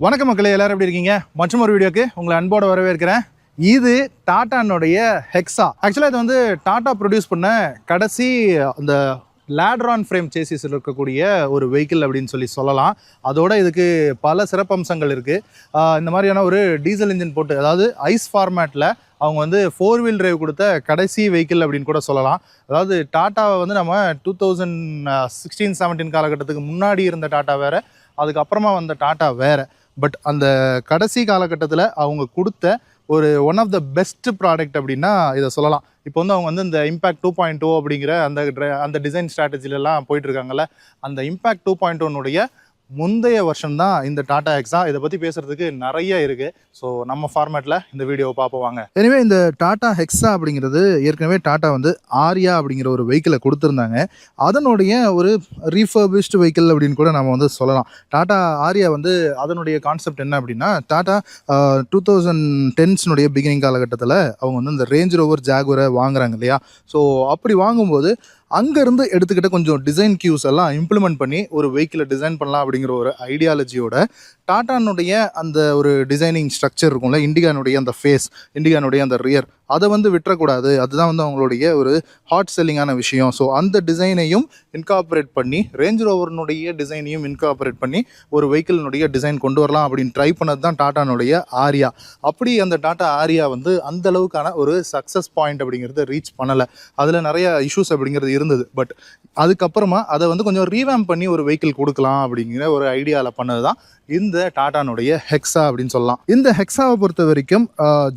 வணக்கம் மக்களே, எல்லாரும் எப்படி இருக்கீங்க? மற்றும் ஒரு வீடியோக்கு உங்களை அன்போடு வரவேற்கிறேன். இது டாட்டானுடைய ஹெக்ஸா. ஆக்சுவலாக இது வந்து டாட்டா ப்ரொடியூஸ் பண்ண கடைசி அந்த லேட்ரான் ஃப்ரேம் சேசிஸில் இருக்கக்கூடிய ஒரு வெஹிக்கிள் அப்படின்னு சொல்லலாம். அதோட இதுக்கு பல சிறப்பம்சங்கள் இருக்குது. இந்த மாதிரியான ஒரு டீசல் இன்ஜின் போட்டு, அதாவது ஐஸ் ஃபார்மேட்டில் அவங்க வந்து 4 வீல் டிரைவ் கொடுத்த கடைசி வெஹிக்கிள் அப்படின்னு கூட சொல்லலாம். அதாவது டாட்டாவை வந்து நம்ம 2016-17 காலகட்டத்துக்கு முன்னாடி இருந்த டாட்டா வேறு, அதுக்கப்புறமா வந்த டாட்டா வேறு. பட் அந்த கடைசி காலகட்டத்தில் அவங்க கொடுத்த ஒரு one of the best product அப்படின்னா இதை சொல்லலாம். இப்போ வந்து அவங்க வந்து இந்த இம்பேக்ட் 2.0 அப்படிங்கிற அந்த டிசைன் ஸ்ட்ராட்டஜிலெலாம் போயிட்டுருக்காங்கல்ல, அந்த இம்பேக்ட் 2.1 முந்தைய வருஷம் தான் இந்த டாடா ஹெக்ஸா. இதை பற்றி பேசுகிறதுக்கு நிறைய இருக்குது. ஸோ நம்ம ஃபார்மேட்டில் இந்த வீடியோவை பார்ப்போம். எனவே இந்த டாடா ஹெக்ஸா அப்படிங்கிறது ஏற்கனவே டாட்டா வந்து ஆரியா அப்படிங்கிற ஒரு வெஹிக்கிளை கொடுத்துருந்தாங்க. அதனுடைய ஒரு ரீஃபர்பிஷ்டு வெஹிக்கிள் அப்படின்னு கூட நம்ம வந்து சொல்லலாம். டாட்டா ஆரியா வந்து அதனுடைய கான்செப்ட் என்ன அப்படின்னா, டாட்டா 2010s பிகினிங் காலகட்டத்தில் அவங்க வந்து இந்த ரேஞ்ச் ரோவர் ஜாகுவரை வாங்குறாங்க இல்லையா. ஸோ அப்படி வாங்கும்போது அங்கேருந்து எடுத்துக்கிட்ட கொஞ்சம் டிசைன் கியூஸ் எல்லாம் இம்ப்ளிமெண்ட் பண்ணி ஒரு வெஹிக்கிளை டிசைன் பண்ணலாம் அப்படிங்கிற ஒரு ஐடியாலஜியோட டாட்டானுடைய அந்த ஒரு டிசைனிங் ஸ்ட்ரக்சர் இருக்கும்ல, இண்டிகானுடைய அந்த ஃபேஸ், இண்டிகானுடைய அந்த ரியர், அதை வந்து விட்டுறக்கூடாது. அதுதான் வந்து அவங்களுடைய ஒரு ஹாட் செல்லிங்கான விஷயம். ஸோ அந்த டிசைனையும் இன்கார்பரேட் பண்ணி, ரேஞ்ச் ரோவர்னுடைய டிசைனையும் இன்கார்பரேட் பண்ணி ஒரு வெஹிக்கிளினுடைய டிசைன் கொண்டு வரலாம் அப்படின்னு ட்ரை பண்ணது தான் டாட்டானுடைய ஆரியா. அப்படி அந்த டாட்டா ஆரியா வந்து அந்த அளவுக்கான ஒரு சக்ஸஸ் பாயிண்ட் அப்படிங்கிறது ரீச் பண்ணலை. அதில் நிறைய இஷ்யூஸ் அப்படிங்கிறது இருந்தது. பட் அதுக்கப்புறமா அதை வந்து கொஞ்சம் ரீவேம் பண்ணி ஒரு வெஹிக்கிள் கொடுக்கலாம் அப்படிங்கிற ஒரு ஐடியாவில் பண்ணது தான் இந்த டாட்டானுடைய ஹெக்ஸா அப்படின்னு சொல்லலாம். இந்த ஹெக்ஸாவை பொறுத்த வரைக்கும்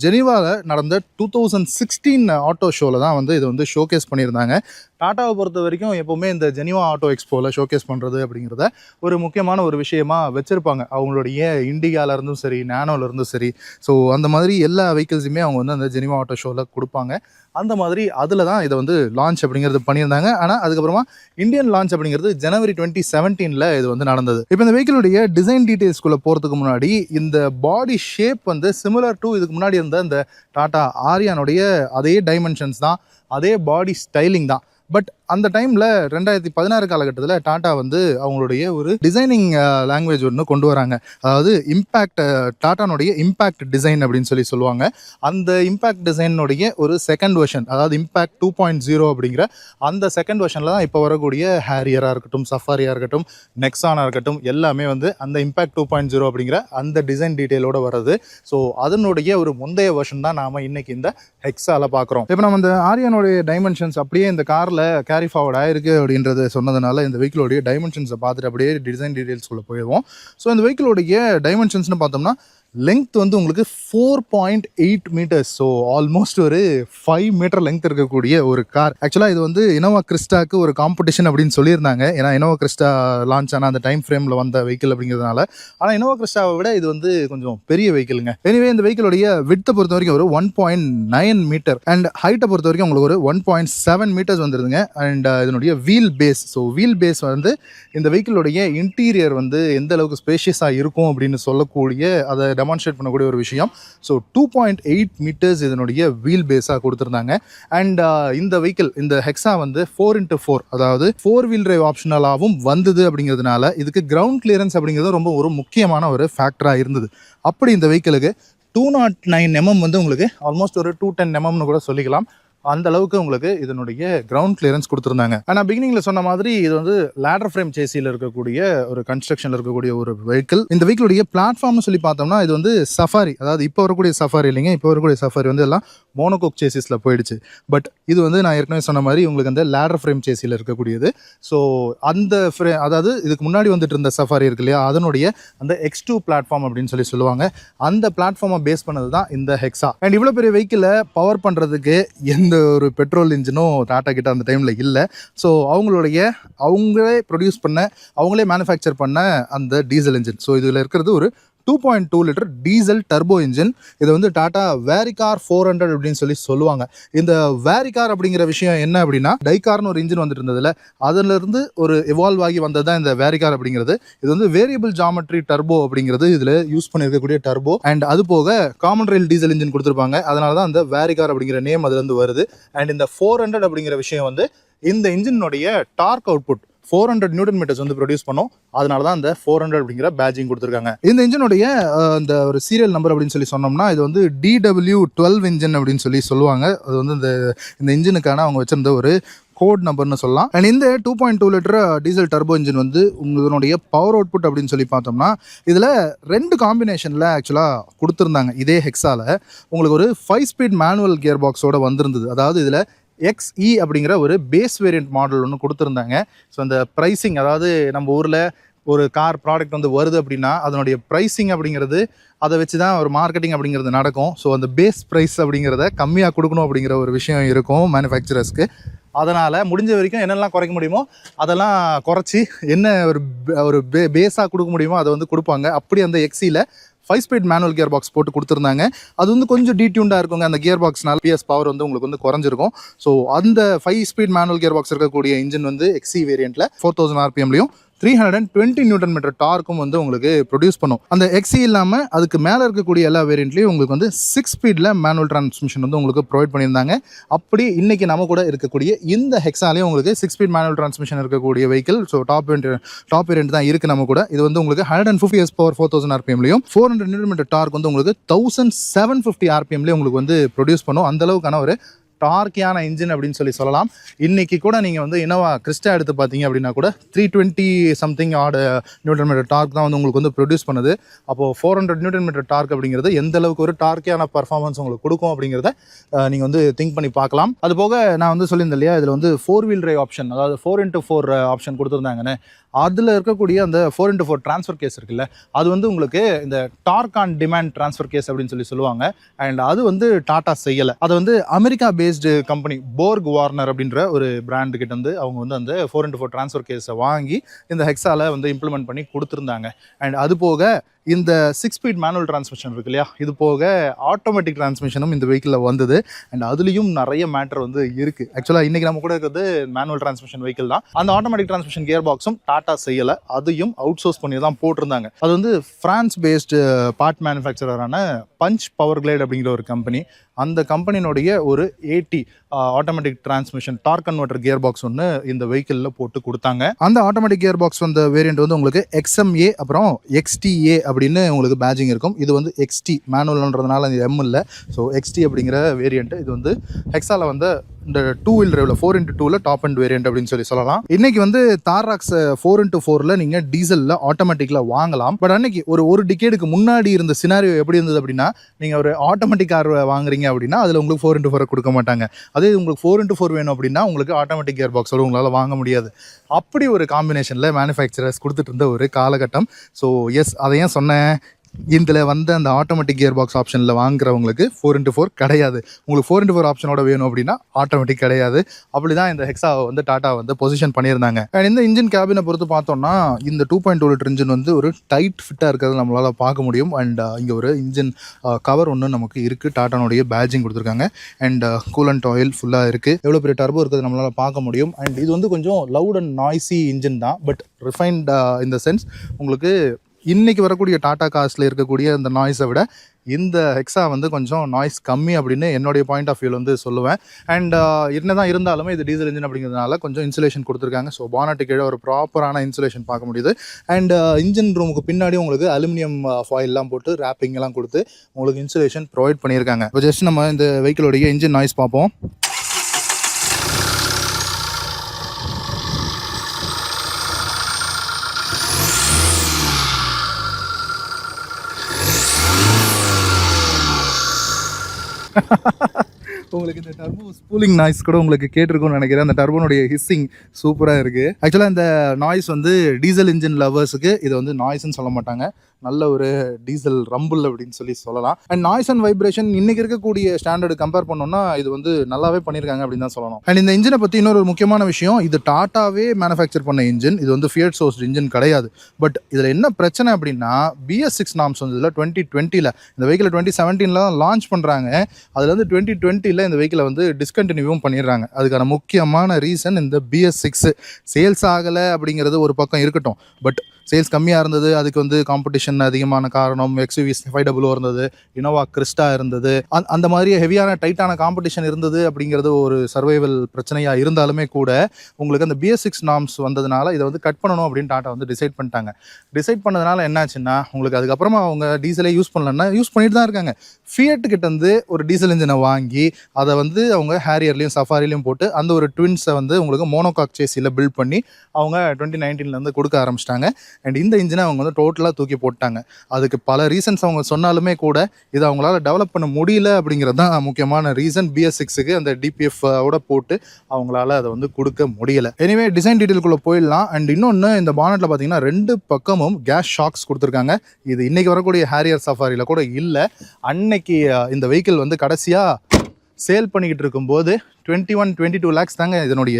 ஜெனீவாவில் நடந்த 2016 ஆட்டோ ஷோவில் தான் வந்து இதை வந்து ஷோகேஸ் பண்ணியிருந்தாங்க. டாட்டாவை பொறுத்த வரைக்கும் எப்போவுமே இந்த ஜெனீவா ஆட்டோ எக்ஸ்போவில் ஷோகேஸ் பண்ணுறது அப்படிங்கிறத ஒரு முக்கியமான ஒரு விஷயமா வச்சுருப்பாங்க. அவங்களுடைய இண்டிகாவிலேருந்தும் சரி, நேனோலேருந்தும் சரி. ஸோ அந்த மாதிரி எல்லா வெஹிக்கிள்ஸுமே அவங்க வந்து அந்த ஜெனீவா ஆட்டோ ஷோவில் கொடுப்பாங்க. அந்த மாதிரி அதில் தான் இதை வந்து லான்ச் அப்படிங்கிறது பண்ணியிருந்தாங்க. ஆனால் அதுக்கப்புறமா இந்தியன் லான்ச் அப்படிங்கிறது ஜனவரி 2017 இது வந்து நடந்தது. இப்போ இந்த வெஹிக்கிளுடைய டிசைன் டீட்டெயில்ஸ்குள்ளே போகிறதுக்கு முன்னாடி, இந்த பாடி ஷேப் வந்து சிமிலர் டு இதுக்கு முன்னாடி இருந்த இந்த டாட்டா ஆரியானுடைய அதே டைமென்ஷன்ஸ் தான், அதே பாடி ஸ்டைலிங் தான். பட் அந்த டைமில் 2016 காலகட்டத்தில் டாட்டா வந்து அவங்களுடைய ஒரு டிசைனிங் லாங்குவேஜ் ஒன்று கொண்டு வராங்க. அதாவது இம்பேக்ட், டாட்டானுடைய இம்பேக்ட் டிசைன் அப்படின்னு சொல்லுவாங்க. அந்த இம்பேக்ட் டிசைனுடைய ஒரு செகண்ட் வெர்ஷன், அதாவது இம்பேக்ட் 2.0 அப்படிங்கிற அந்த செகண்ட் வெர்ஷனில் தான் இப்போ வரக்கூடிய ஹேரியராக இருக்கட்டும், சஃபாரியாக இருக்கட்டும், நெக்ஸானாக இருக்கட்டும், எல்லாமே வந்து அந்த இம்பேக்ட் 2.0 அப்படிங்கிற அந்த டிசைன் டீட்டெயிலோடு வருது. ஸோ அதனுடைய ஒரு முந்தைய வெர்ஷன் தான் நாம் இன்றைக்கி இந்த ஹெக்ஸாவில் பார்க்குறோம். இப்போ நம்ம இந்த ஆரியானுடைய டைமென்ஷன்ஸ் அப்படியே இந்த காரில் கேரி ஃபார்வர்ட் ஆயிருக்கு அப்படின்றது சொன்னதுனால இந்த வெஹிக்கிளோடைய டைமென்ஷன்ஸை பார்த்துட்டு அப்படியே டிசைன் டீடைல்ஸ்குள்ளே போயிடுவோம். ஸோ இந்த வெஹிக்கிளோடைய டைமென்ஷன்ஸ்னு பார்த்தோம்னா, லெங்த் வந்து உங்களுக்கு 4.8 மீட்டர்ஸ். ஸோ ஆல்மோஸ்ட் ஒரு 5 மீட்டர் லெங்த் இருக்கக்கூடிய ஒரு கார். ஆக்சுவலாக இது வந்து இனோவா கிறிஸ்டாக்கு ஒரு காம்படிஷன் அப்படின்னு சொல்லியிருந்தாங்க. ஏன்னா இனோவா கிறிஸ்டா லான்ச் ஆனால் அந்த டைம் ஃப்ரேமில் வந்த வெஹிக்கிள் அப்படிங்கிறதுனால. ஆனால் இனோவா கிறிஸ்டாவை விட இது வந்து கொஞ்சம் பெரிய வெஹிக்கிளுங்க. எனிவே இந்த வெஹிக்கிளுடைய விட்த்தை பொறுத்த வரைக்கும் ஒரு 1.9 மீட்டர் அண்ட் ஹைட்டை பொறுத்த வரைக்கும் உங்களுக்கு ஒரு 1.7 மீட்டர்ஸ் வந்துருதுங்க. அண்ட் இதனுடைய wheel base, so wheel base வந்து இந்த வெஹிக்கிளுடைய இன்டீரியர் வந்து எந்த அளவுக்கு ஸ்பேஷியஸாக இருக்கும் அப்படின்னு சொல்லக்கூடிய அதை டெமான்ஸ்ட்ரேட் பண்ணக்கூடிய ஒரு விஷயம். ஸோ 2.8 மீட்டர்ஸ் இதனுடைய வீல் பேஸாக கொடுத்துருந்தாங்க. அண்ட் இந்த வெஹிக்கிள், இந்த ஹெக்ஸா வந்து 4x4, அதாவது 4 வீல் டிரைவ் ஆப்ஷனலாகவும் வந்தது. அப்படிங்கிறதுனால இதுக்கு கிரவுண்ட் கிளியரன்ஸ் அப்படிங்கிறது ரொம்ப ஒரு முக்கியமான ஒரு ஃபேக்டராக இருந்தது. அப்படி இந்த வெஹிக்கிளுக்கு 209 mm வந்து உங்களுக்கு ஆல்மோஸ்ட் ஒரு 210 mm கூட சொல்லிக்கலாம். அந்த அளவுக்கு உங்களுக்கு இதனுடைய கிரவுண்ட் கிளியரன்ஸ் கொடுத்துருந்தாங்க. ஆனால் பிகினிங்கில் சொன்ன மாதிரி இது வந்து லேடர் ஃப்ரேம் சேசியில் இருக்கக்கூடிய ஒரு கன்ஸ்ட்ரக்ஷனில் இருக்கக்கூடிய ஒரு வெஹிக்கிள். இந்த வெஹிக்கிளுடைய பிளாட்ஃபார்ம்னு சொல்லி பார்த்தோம்னா, இது வந்து சஃபாரி, அதாவது இப்போ வரக்கூடிய சஃபாரி இல்லைங்க, இப்போ வரக்கூடிய சஃபாரி வந்து எல்லாம் மோனோகோக் சேசிஸில் போயிடுச்சு. பட் இது வந்து நான் ஏற்கனவே சொன்ன மாதிரி உங்களுக்கு அந்த லேடர் ஃப்ரேம் சேசியில் இருக்கக்கூடியது. ஸோ அந்த அதாவது இதுக்கு முன்னாடி வந்துட்டு இருந்த சஃபாரி இருக்கு இல்லையா, அதனுடைய அந்த X2 பிளாட்ஃபார்ம் அப்படின்னு சொல்லுவாங்க. அந்த பிளாட்ஃபார்மை பேஸ் பண்ணது தான் இந்த ஹெக்ஸா. அண்ட் இவ்வளோ பெரிய வெஹிக்கிளை பவர் பண்ணுறதுக்கு எந்த ஒரு பெட்ரோல் இன்ஜினும் டாட்டா கிட்ட அந்த டைமில் இல்லை. ஸோ அவங்களே ப்ரொடியூஸ் பண்ண, அவங்களே மேனுஃபேக்சர் பண்ண அந்த டீசல் இன்ஜின். ஸோ இதில் இருக்கிறது ஒரு 2.2 லிட்டர் டீசல் டர்போ இன்ஜின். இதை வந்து டாட்டா வேரிகார் 400 அப்படின்னு சொல்லுவாங்க. இந்த வேரிகார் அப்படிங்கிற விஷயம் என்ன அப்படின்னா, டைகார்னு ஒரு இன்ஜின் வந்துட்டு இருந்ததுல, அதிலிருந்து ஒரு எவால்வ் ஆகி வந்தது தான் இந்த வேரிகார் அப்படிங்கிறது. இது வந்து வேரியபிள் ஜாமெட்ரி டர்போ அப்படிங்கிறது இதில் யூஸ் பண்ணியிருக்கக்கூடிய டர்போ. அண்ட் அது போக காமன் ரெயில் டீசல் இன்ஜின் கொடுத்துருப்பாங்க. அதனால தான் அந்த வேரிகார் அப்படிங்கிற நேம் அதுலேருந்து வருது. அண்ட் இந்த 400 அப்படிங்கிற விஷயம் வந்து இந்த இன்ஜினுடைய டார்க் அவுட்புட் 400 நியூட்டன் மீட்டர்ஸ் வந்து ப்ரொடியூஸ் பண்ணும். அதனால தான் அந்த 400 அப்படிங்கிற பேட்சிங் கொடுத்துருக்காங்க. இந்த இன்ஜினுடைய இந்த ஒரு சீரியல் நம்பர் அப்படின்னு சொல்லி சொன்னோம்னா இது வந்து DW12 இன்ஜின் அப்படின்னு சொல்லுவாங்க. அது வந்து இந்த இன்ஜினுக்கான அவங்க வச்சிருந்த ஒரு கோட் நம்பர்னு சொல்லலாம். அண்ட் இந்த 2.2 லிட்டர் டீசல் டர்போ இன்ஜின் வந்து உங்களுடைய பவர் அவுட்புட் அப்படின்னு சொல்லி பார்த்தோம்னா இதில் 2 காம்பினேஷனில் ஆக்சுவலாக கொடுத்துருந்தாங்க. இதே ஹெக்ஸால உங்களுக்கு ஒரு 5 ஸ்பீட் மேனுவல் கியர் பாக்ஸோட வந்திருந்தது. அதாவது இதில் XE அப்படிங்கிற ஒரு பேஸ் வேரியன்ட் மாடல் ஒன்று கொடுத்துருந்தாங்க. ஸோ அந்த ப்ரைஸிங், அதாவது நம்ம ஊரில் ஒரு கார் ப்ராடக்ட் வந்து வருது அப்படின்னா அதனுடைய ப்ரைஸிங் அப்படிங்கிறது அதை வச்சு தான் ஒரு மார்க்கெட்டிங் அப்படிங்கிறது நடக்கும். ஸோ அந்த பேஸ் ப்ரைஸ் அப்படிங்கிறத கம்மியாக கொடுக்கணும் அப்படிங்கிற ஒரு விஷயம் இருக்கும் மேனுஃபேக்சரர்ஸ்க்கு. அதனால் முடிஞ்ச வரைக்கும் என்னெல்லாம் குறைக்க முடியுமோ அதெல்லாம் குறைச்சி என்ன ஒரு பேஸாக கொடுக்க முடியுமோ அதை வந்து கொடுப்பாங்க. அப்படி அந்த XE-ல 5 ஸ்பீட் மேனுவல் கியர் பாக்ஸ் போட்டு கொடுத்துருந்தாங்க. அது வந்து கொஞ்சம் டீட்யூண்டாக இருக்குங்க. அந்த கியர் பாக்ஸ்னால PS பவர் வந்து உங்களுக்கு வந்து குறைஞ்சிருக்கும். ஸோ அந்த 5 ஸ்பீட் மேனுவல் கியர் பாக்ஸ் இருக்கக்கூடிய இன்ஜின் வந்து XE வேரியண்ட்டில் 4000 RPMலையும் 320 நியூட்டன் மீட்டர் டார்க்கும் வந்து உங்களுக்கு ப்ரொடியூஸ் பண்ணும். அந்த XE இல்லாமல் அதுக்கு மேலே இருக்கக்கூடிய எல்லா வேரியண்ட்லையும் உங்களுக்கு வந்து 6 ஸ்பீடில் மேனுவல் டிரான்ஸ்மிஷன் வந்து உங்களுக்கு ப்ரொவைட் பண்ணியிருந்தாங்க. அப்படி இன்னைக்கு நம்ம கூட இருக்கக்கூடிய இந்த ஹெக்ஸாலையும் உங்களுக்கு 6 ஸ்பீட் மேனுவல் டிரான்ஸ்மிஷன் இருக்கக்கூடிய வெஹிக்கிள். ஸோ டாப் வேரியண்ட் தான் இருக்குது நம்ம கூட. இது வந்து உங்களுக்கு 150 PS பவர் 4000 RPMலையும் 400 நியூட்டன் மீட்டர் டார்க் வந்து உங்களுக்கு 1750 RPMலையும் உங்களுக்கு வந்து ப்ரொடியூஸ் பண்ணும். அந்த அளவுக்கான ஒரு டார்க்கியான இன்ஜின் அப்படின்னு சொல்லலாம். இன்னைக்கு கூட நீங்கள் வந்து இனோவா கிறிஸ்டா எடுத்து பார்த்தீங்க அப்படின்னா கூட 320 சம்திங் நியூட்டன் மீட்டர் டார்க் தான் வந்து உங்களுக்கு வந்து ப்ரொடியூஸ் பண்ணுது. அப்போது 400 நியூட்டன் மீட்டர் டார்க் அப்படிங்கிறது எந்த அளவுக்கு ஒரு டார்க்கியான பர்ஃபார்மன்ஸ் உங்களுக்கு கொடுக்கும் அப்படிங்கிறத நீங்கள் வந்து திங்க் பண்ணி பார்க்கலாம். அது போக நான் வந்து சொல்லியிருந்தேன் இல்லையா, இதில் வந்து 4 வீல் டிரைவ் ஆப்ஷன், அதாவது 4x4 ஆப்ஷன் கொடுத்துருந்தாங்கன்னு. அதில் இருக்கக்கூடிய அந்த 4x4 ட்ரான்ஸ்ஃபர் கேஸ் இருக்குல்ல, அது வந்து உங்களுக்கு இந்த torque on demand transfer case அப்படின்னு சொல்லுவாங்க. அண்ட் அது வந்து டாடா செய்யலை. அது வந்து America based company Borg Warner அப்படின்ற ஒரு பிராண்டு கிட்ட வந்து அவங்க வந்து அந்த 4x4 ட்ரான்ஸ்ஃபர் கேஸை வாங்கி இந்த ஹெக்ஸால வந்து இம்ப்ளிமெண்ட் பண்ணி கொடுத்துருந்தாங்க. அண்ட் அது போக இந்த 6 ஸ்பீட் மேனுவல் டிரான்ஸ்மிஷன் இருக்கு இல்லையா, இது போக ஆட்டோமேட்டிக் டிரான்ஸ்மிஷனும் இந்த வெஹிக்கிளில் வந்தது. அண்ட் அதுலேயும் நிறைய மேட்டர் வந்து இருக்குது. ஆக்சுவலாக இன்றைக்கி நம்ம கூட இருக்கிறது மேனுவல் டிரான்ஸ்மிஷன் வெஹிக்கிள் தான். அந்த ஆட்டோமேட்டிக் டிரான்ஸ்மிஷன் கியர் பாக்ஸும் டாட்டா செய்யலை, அதையும் அவுட் சோர்ஸ் பண்ணி தான் போட்டிருந்தாங்க. அது வந்து ஃப்ரான்ஸ் பேஸ்டு பார்ட் மேனுஃபேக்சரரான பஞ்ச் பவர் கிளைட் அப்படிங்கிற ஒரு கம்பெனி. அந்த கம்பெனியினுடைய ஒரு 80 automatic transmission torque converter gear box ஒன்று இந்த வெஹிக்கிளில் போட்டு கொடுத்தாங்க. அந்த ஆட்டோமேட்டிக் கியர் பாக்ஸ் வந்த வேரியண்ட் வந்து உங்களுக்கு XMA அப்புறம் XTA அப்படின்னு உங்களுக்கு பேட்சிங் இருக்கும். இது வந்து XT மேனுவல்ன்றதுனால இந்த M இல்லை. ஸோ XT அப்படிங்கிற வேரியண்ட் இது வந்து ஹெக்ஸால வந்து இந்த 2 வீல் டிரைவ்ல 4x2ல டாப் அண்ட் வேரியண்ட் அப்படின்னு சொல்லலாம். இன்னைக்கு வந்து தாராக்ஸ் 4x4ல நீங்கள் டீசலில் ஆட்டோமேட்டிக்கில் வாங்கலாம். பட் அன்னைக்கு ஒரு டிகேடுக்கு முன்னாடி இருந்த சினாரியோ எப்படி இருந்தது அப்படின்னா, நீங்கள் ஒரு ஆட்டோமேட்டிக் கார் வாங்குறீங்க அப்படின்னா அதில் உங்களுக்கு 4x4 கொடுக்க மாட்டாங்க. அதே உங்களுக்கு 4x4 வேணும் அப்படின்னா உங்களுக்கு ஆட்டோமேட்டிக் கியர் பாக்ஸோட உங்களால் வாங்க முடியாது. அப்படி ஒரு காம்பினேஷனில் மேனுஃபேக்சரர்ஸ் கொடுத்துட்டு இருந்த ஒரு காலகட்டம். ஸோ எஸ், அதை ஏன் சொன்னேன், இதில் வந்து அந்த ஆட்டோமேட்டிக் கியர் பாக்ஸ் ஆப்ஷனில் வாங்குறவங்களுக்கு 4x4 கிடையாது. உங்களுக்கு 4x4 ஆப்ஷனோட வேணும் அப்படின்னா ஆட்டோமேட்டிக் கிடையாது. அப்படி தான் இந்த ஹெக்ஸாவை வந்து டாட்டா வந்து பொசிஷன் பண்ணியிருந்தாங்க. அண்ட் இந்த இன்ஜின் கேபினை பொறுத்து பார்த்தோம்னா இந்த 2.2 லிட்டர் இன்ஜின் வந்து ஒரு டைட் ஃபிட்டாக இருக்கிறது நம்மளால் பார்க்க முடியும். அண்ட் இங்கே ஒரு இன்ஜின் கவர் ஒன்று நமக்கு இருக்குது. டாட்டானுடைய பேட்ஜிங் கொடுத்துருக்காங்க. அண்ட் கூலண்ட் ஆயில் ஃபுல்லாக இருக்குது. எவ்வளோ பெரிய டர்போ இருக்கிறது நம்மளால் பார்க்க முடியும். அண்ட் இது வந்து கொஞ்சம் லவுட் அண்ட் நாய்ஸி இன்ஜின் தான். பட் ரிஃபைன்ட் இந்த சென்ஸ் உங்களுக்கு இன்றைக்கி வரக்கூடிய டாடா கார்ஸில் இருக்கக்கூடிய இந்த நாய்ஸை விட இந்த ஹெக்ஸா வந்து கொஞ்சம் நாய்ஸ் கம்மி அப்படின்னு என்னுடைய பாயிண்ட் ஆஃப் வியூவில் வந்து சொல்லுவேன். அண்ட் என்னதான் இருந்தாலுமே இது டீசல் இன்ஜின் அப்படிங்கிறதுனால கொஞ்சம் இன்சுலேஷன் கொடுத்துருக்காங்க. ஸோ பானட்டு கீழே ஒரு ப்ராப்பரான இன்சுலேஷன் பார்க்க முடியுது. அண்ட் இன்ஜின் ரூமுக்கு பின்னாடி உங்களுக்கு அலுமினியம் ஃபாயில்லாம் போட்டு ரேப்பிங் எல்லாம் கொடுத்து உங்களுக்கு இன்சுலேஷன் ப்ரொவைட் பண்ணியிருக்காங்க. இப்போ ஜஸ்ட் நம்ம இந்த வெஹிக்கிளோடைய இன்ஜின் நாய்ஸ் பார்ப்போம். உங்களுக்கு இந்த டர்போ ஸ்பூலிங் நாய்ஸ் கூட உங்களுக்கு கேட்டிருக்கும்னு நினைக்கிறேன். அந்த டர்போனுடைய ஹிஸ்ஸிங் சூப்பராக இருக்குது. ஆக்சுவலாக இந்த நாய்ஸ் வந்து டீசல் இன்ஜின் லவர்ஸுக்கு இது வந்து நாய்ஸ்ன்னு சொல்ல மாட்டாங்க, நல்ல ஒரு டீசல் ரம்பிள் அப்படின்னு சொல்லலாம். அண்ட் நாய்ஸ் அண்ட் வைப்ரேஷன் இன்னைக்கு இருக்கக்கூடிய ஸ்டாண்டர்டு கம்பேர் பண்ணோம்னா இது வந்து நல்லாவே பண்ணியிருக்காங்க அப்படின்னு தான் சொல்லணும். அண்ட் இந்த இன்ஜினை பற்றி இன்னொரு முக்கியமான விஷயம், இது டாட்டாவே மேனுஃபேக்சர் பண்ண இன்ஜின். இது வந்து ஃபியட் சோர்ஸ்ட் இன்ஜின் கிடையாது. பட் இதில் என்ன பிரச்சனை அப்படின்னா BS6 நார்ம்ஸ் வந்து இதில் 2020ல் இந்த வெஹிக்கிளை 2017ல் லான்ச் பண்ணுறாங்க. அதில் வந்து 2020ல் இந்த வெஹிக்கிளை வந்து டிஸ்கண்டினியூவும் பண்ணிடுறாங்க. அதுக்கான முக்கியமான ரீசன் இந்த BS6 சேல்ஸ் ஆகலை அப்படிங்கிறது ஒரு பக்கம் இருக்கட்டும். பட் சேல்ஸ் கம்மியாக இருந்தது. அதுக்கு வந்து காம்படிஷன் அதிகமான காரணம் XUV 500 இருந்தது, இனோவா கிறிஸ்டா இருந்தது. அந்த மாதிரி ஹெவியான டைட்டான காம்படிஷன் இருந்தது அப்படிங்கிறது ஒரு சர்வைவல் பிரச்சனையாக இருந்தாலுமே கூட உங்களுக்கு அந்த BS6 நார்ம்ஸ் வந்ததுனால இதை வந்து கட் பண்ணணும் அப்படின்னு டாட்டா வந்து டிசைட் பண்ணிட்டாங்க. டிசைட் பண்ணதுனால என்னாச்சுன்னா உங்களுக்கு அதுக்கப்புறமா அவங்க டீசலே யூஸ் பண்ணலன்னா யூஸ் பண்ணிட்டு தான் இருக்காங்க. ஃபியட் கிட்ட வந்து ஒரு டீசல் இன்ஜினை வாங்கி அதை வந்து அவங்க ஹேரியர்லையும் சஃபாரிலையும் போட்டு அந்த ஒரு ட்வின்ஸை வந்து உங்களுக்கு மோனோகாக் சேசியில் பில்ட் பண்ணி அவங்க 2019 கொடுக்க ஆரம்பிச்சிட்டாங்க. அண்ட் இந்த இன்ஜினை அவங்க வந்து டோட்டலாக தூக்கி போட்டாங்க. அதுக்கு பல ரீசன்ஸ் அவங்க சொன்னாலுமே கூட இதை அவங்களால டெவலப் பண்ண முடியல அப்படிங்கிறது தான் முக்கியமான ரீசன். BS6க்கு அந்த DPF ஓட போட்டு அவங்களால அதை வந்து கொடுக்க முடியல. எனிவே டிசைன் டீட்டெயிலுக்குள்ளே போயிடலாம். அண்ட் இன்னொன்று இந்த பானட்டில் பார்த்தீங்கன்னா 2 பக்கமும் கேஸ் ஷாக்ஸ் கொடுத்துருக்காங்க. இது இன்னைக்கு வரக்கூடிய ஹேரியர் சஃபாரியில் கூட இல்லை. அன்னைக்கு இந்த வெஹிக்கிள் வந்து கடைசியாக சேல் பண்ணிக்கிட்டு இருக்கும்போது 21-22 lakhs தாங்க இதனுடைய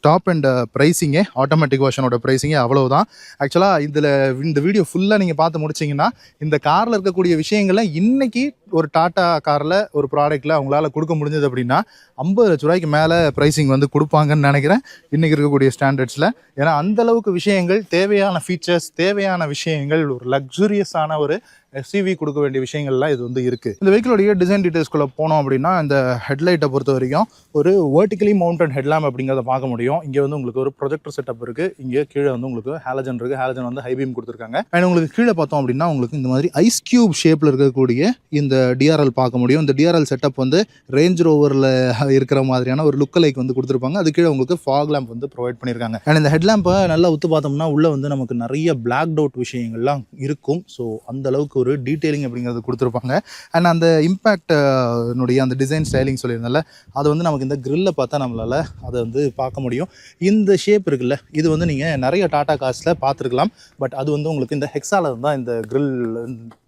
டாப் அண்ட் ப்ரைஸிங்கே. ஆட்டோமேட்டிக் வெர்ஷனோட ப்ரைஸிங்கே அவ்வளவுதான். ஆக்சுவலாக இந்த வீடியோ ஃபுல்லாக நீங்கள் பார்த்து முடிச்சிங்கன்னா இந்த காரில் இருக்கக்கூடிய விஷயங்களை இன்றைக்கி ஒரு டாட்டா காரில் ஒரு ப்ராடக்ட்டில் அவங்களால கொடுக்க முடிஞ்சது அப்படின்னா 50 லட்ச ரூபாய்க்கு மேலே ப்ரைஸிங் வந்து கொடுப்பாங்கன்னு நினைக்கிறேன் இன்றைக்கி இருக்கக்கூடிய ஸ்டாண்டர்ட்ஸில். ஏன்னா அந்தளவுக்கு விஷயங்கள், தேவையான ஃபீச்சர்ஸ், தேவையான விஷயங்கள், ஒரு லக்ஸுரியஸான ஒரு SUV கொடுக்க வேண்டிய விஷயங்கள்லாம் இது வந்து இருக்குது. இந்த வெஹிக்கிளோடைய டிசைன் டீட்டெயில்ஸ்குள்ளே போனோம் அப்படின்னா இந்த ஹெட்லைட்டை பொறுத்த வரைக்கும் ஒரு வெர்டிகலி மவுண்டட் ஹெட்லாம்ப் அப்படிங்கிறத பார்க்க முடியும். இங்கே வந்து உங்களுக்கு ஒரு ப்ரொஜெக்டர் செட்டப் இருக்குது. இங்கே கீழே வந்து உங்களுக்கு ஹாலஜன் இருக்குது. ஹாலஜன் வந்து ஹை பீம் கொடுத்துருக்காங்க. அண்ட் உங்களுக்கு கீழே பார்த்தோம் அப்படின்னா உங்களுக்கு இந்த மாதிரி ஐஸ் கியூப் ஷேப்பில் இருக்கக்கூடிய இந்த DRL பார்க்க முடியும். இந்த DRL செட்டப் வந்து ரேஞ்ச் ரோவரில் இருக்கிற மாதிரியான ஒரு லுக் லைக் வந்து கொடுத்துருப்பாங்க. அது கீழே உங்களுக்கு ஃபாக் லேம்ப் வந்து ப்ரொவைட் பண்ணியிருக்காங்க. அண்ட் இந்த ஹெட்லாம்பை நல்லா உத்து பார்த்தோம்னா உள்ளே வந்து நமக்கு நிறைய பிளாக் அவுட் விஷயங்கள்லாம் இருக்கும். ஸோ அந்த அளவுக்கு ஒரு டீட்டெயிலிங் அப்படிங்கிறது கொடுத்துருப்பாங்க. அண்ட் அந்த இம்பேக்ட்னுடைய அந்த டிசைன் ஸ்டைலிங் சொல்லியிருந்தால அது வந்து நமக்கு இந்த கிரில்லை பார்த்தா நம்மளால் அதை வந்து பார்க்க முடியும். இந்த ஷேப் இருக்குல்ல, இது வந்து நீங்கள் நிறைய டாடா கார்ஸில் பார்த்துருக்கலாம். பட் அது வந்து உங்களுக்கு இந்த ஹெக்ஸால தான் இந்த கிரில்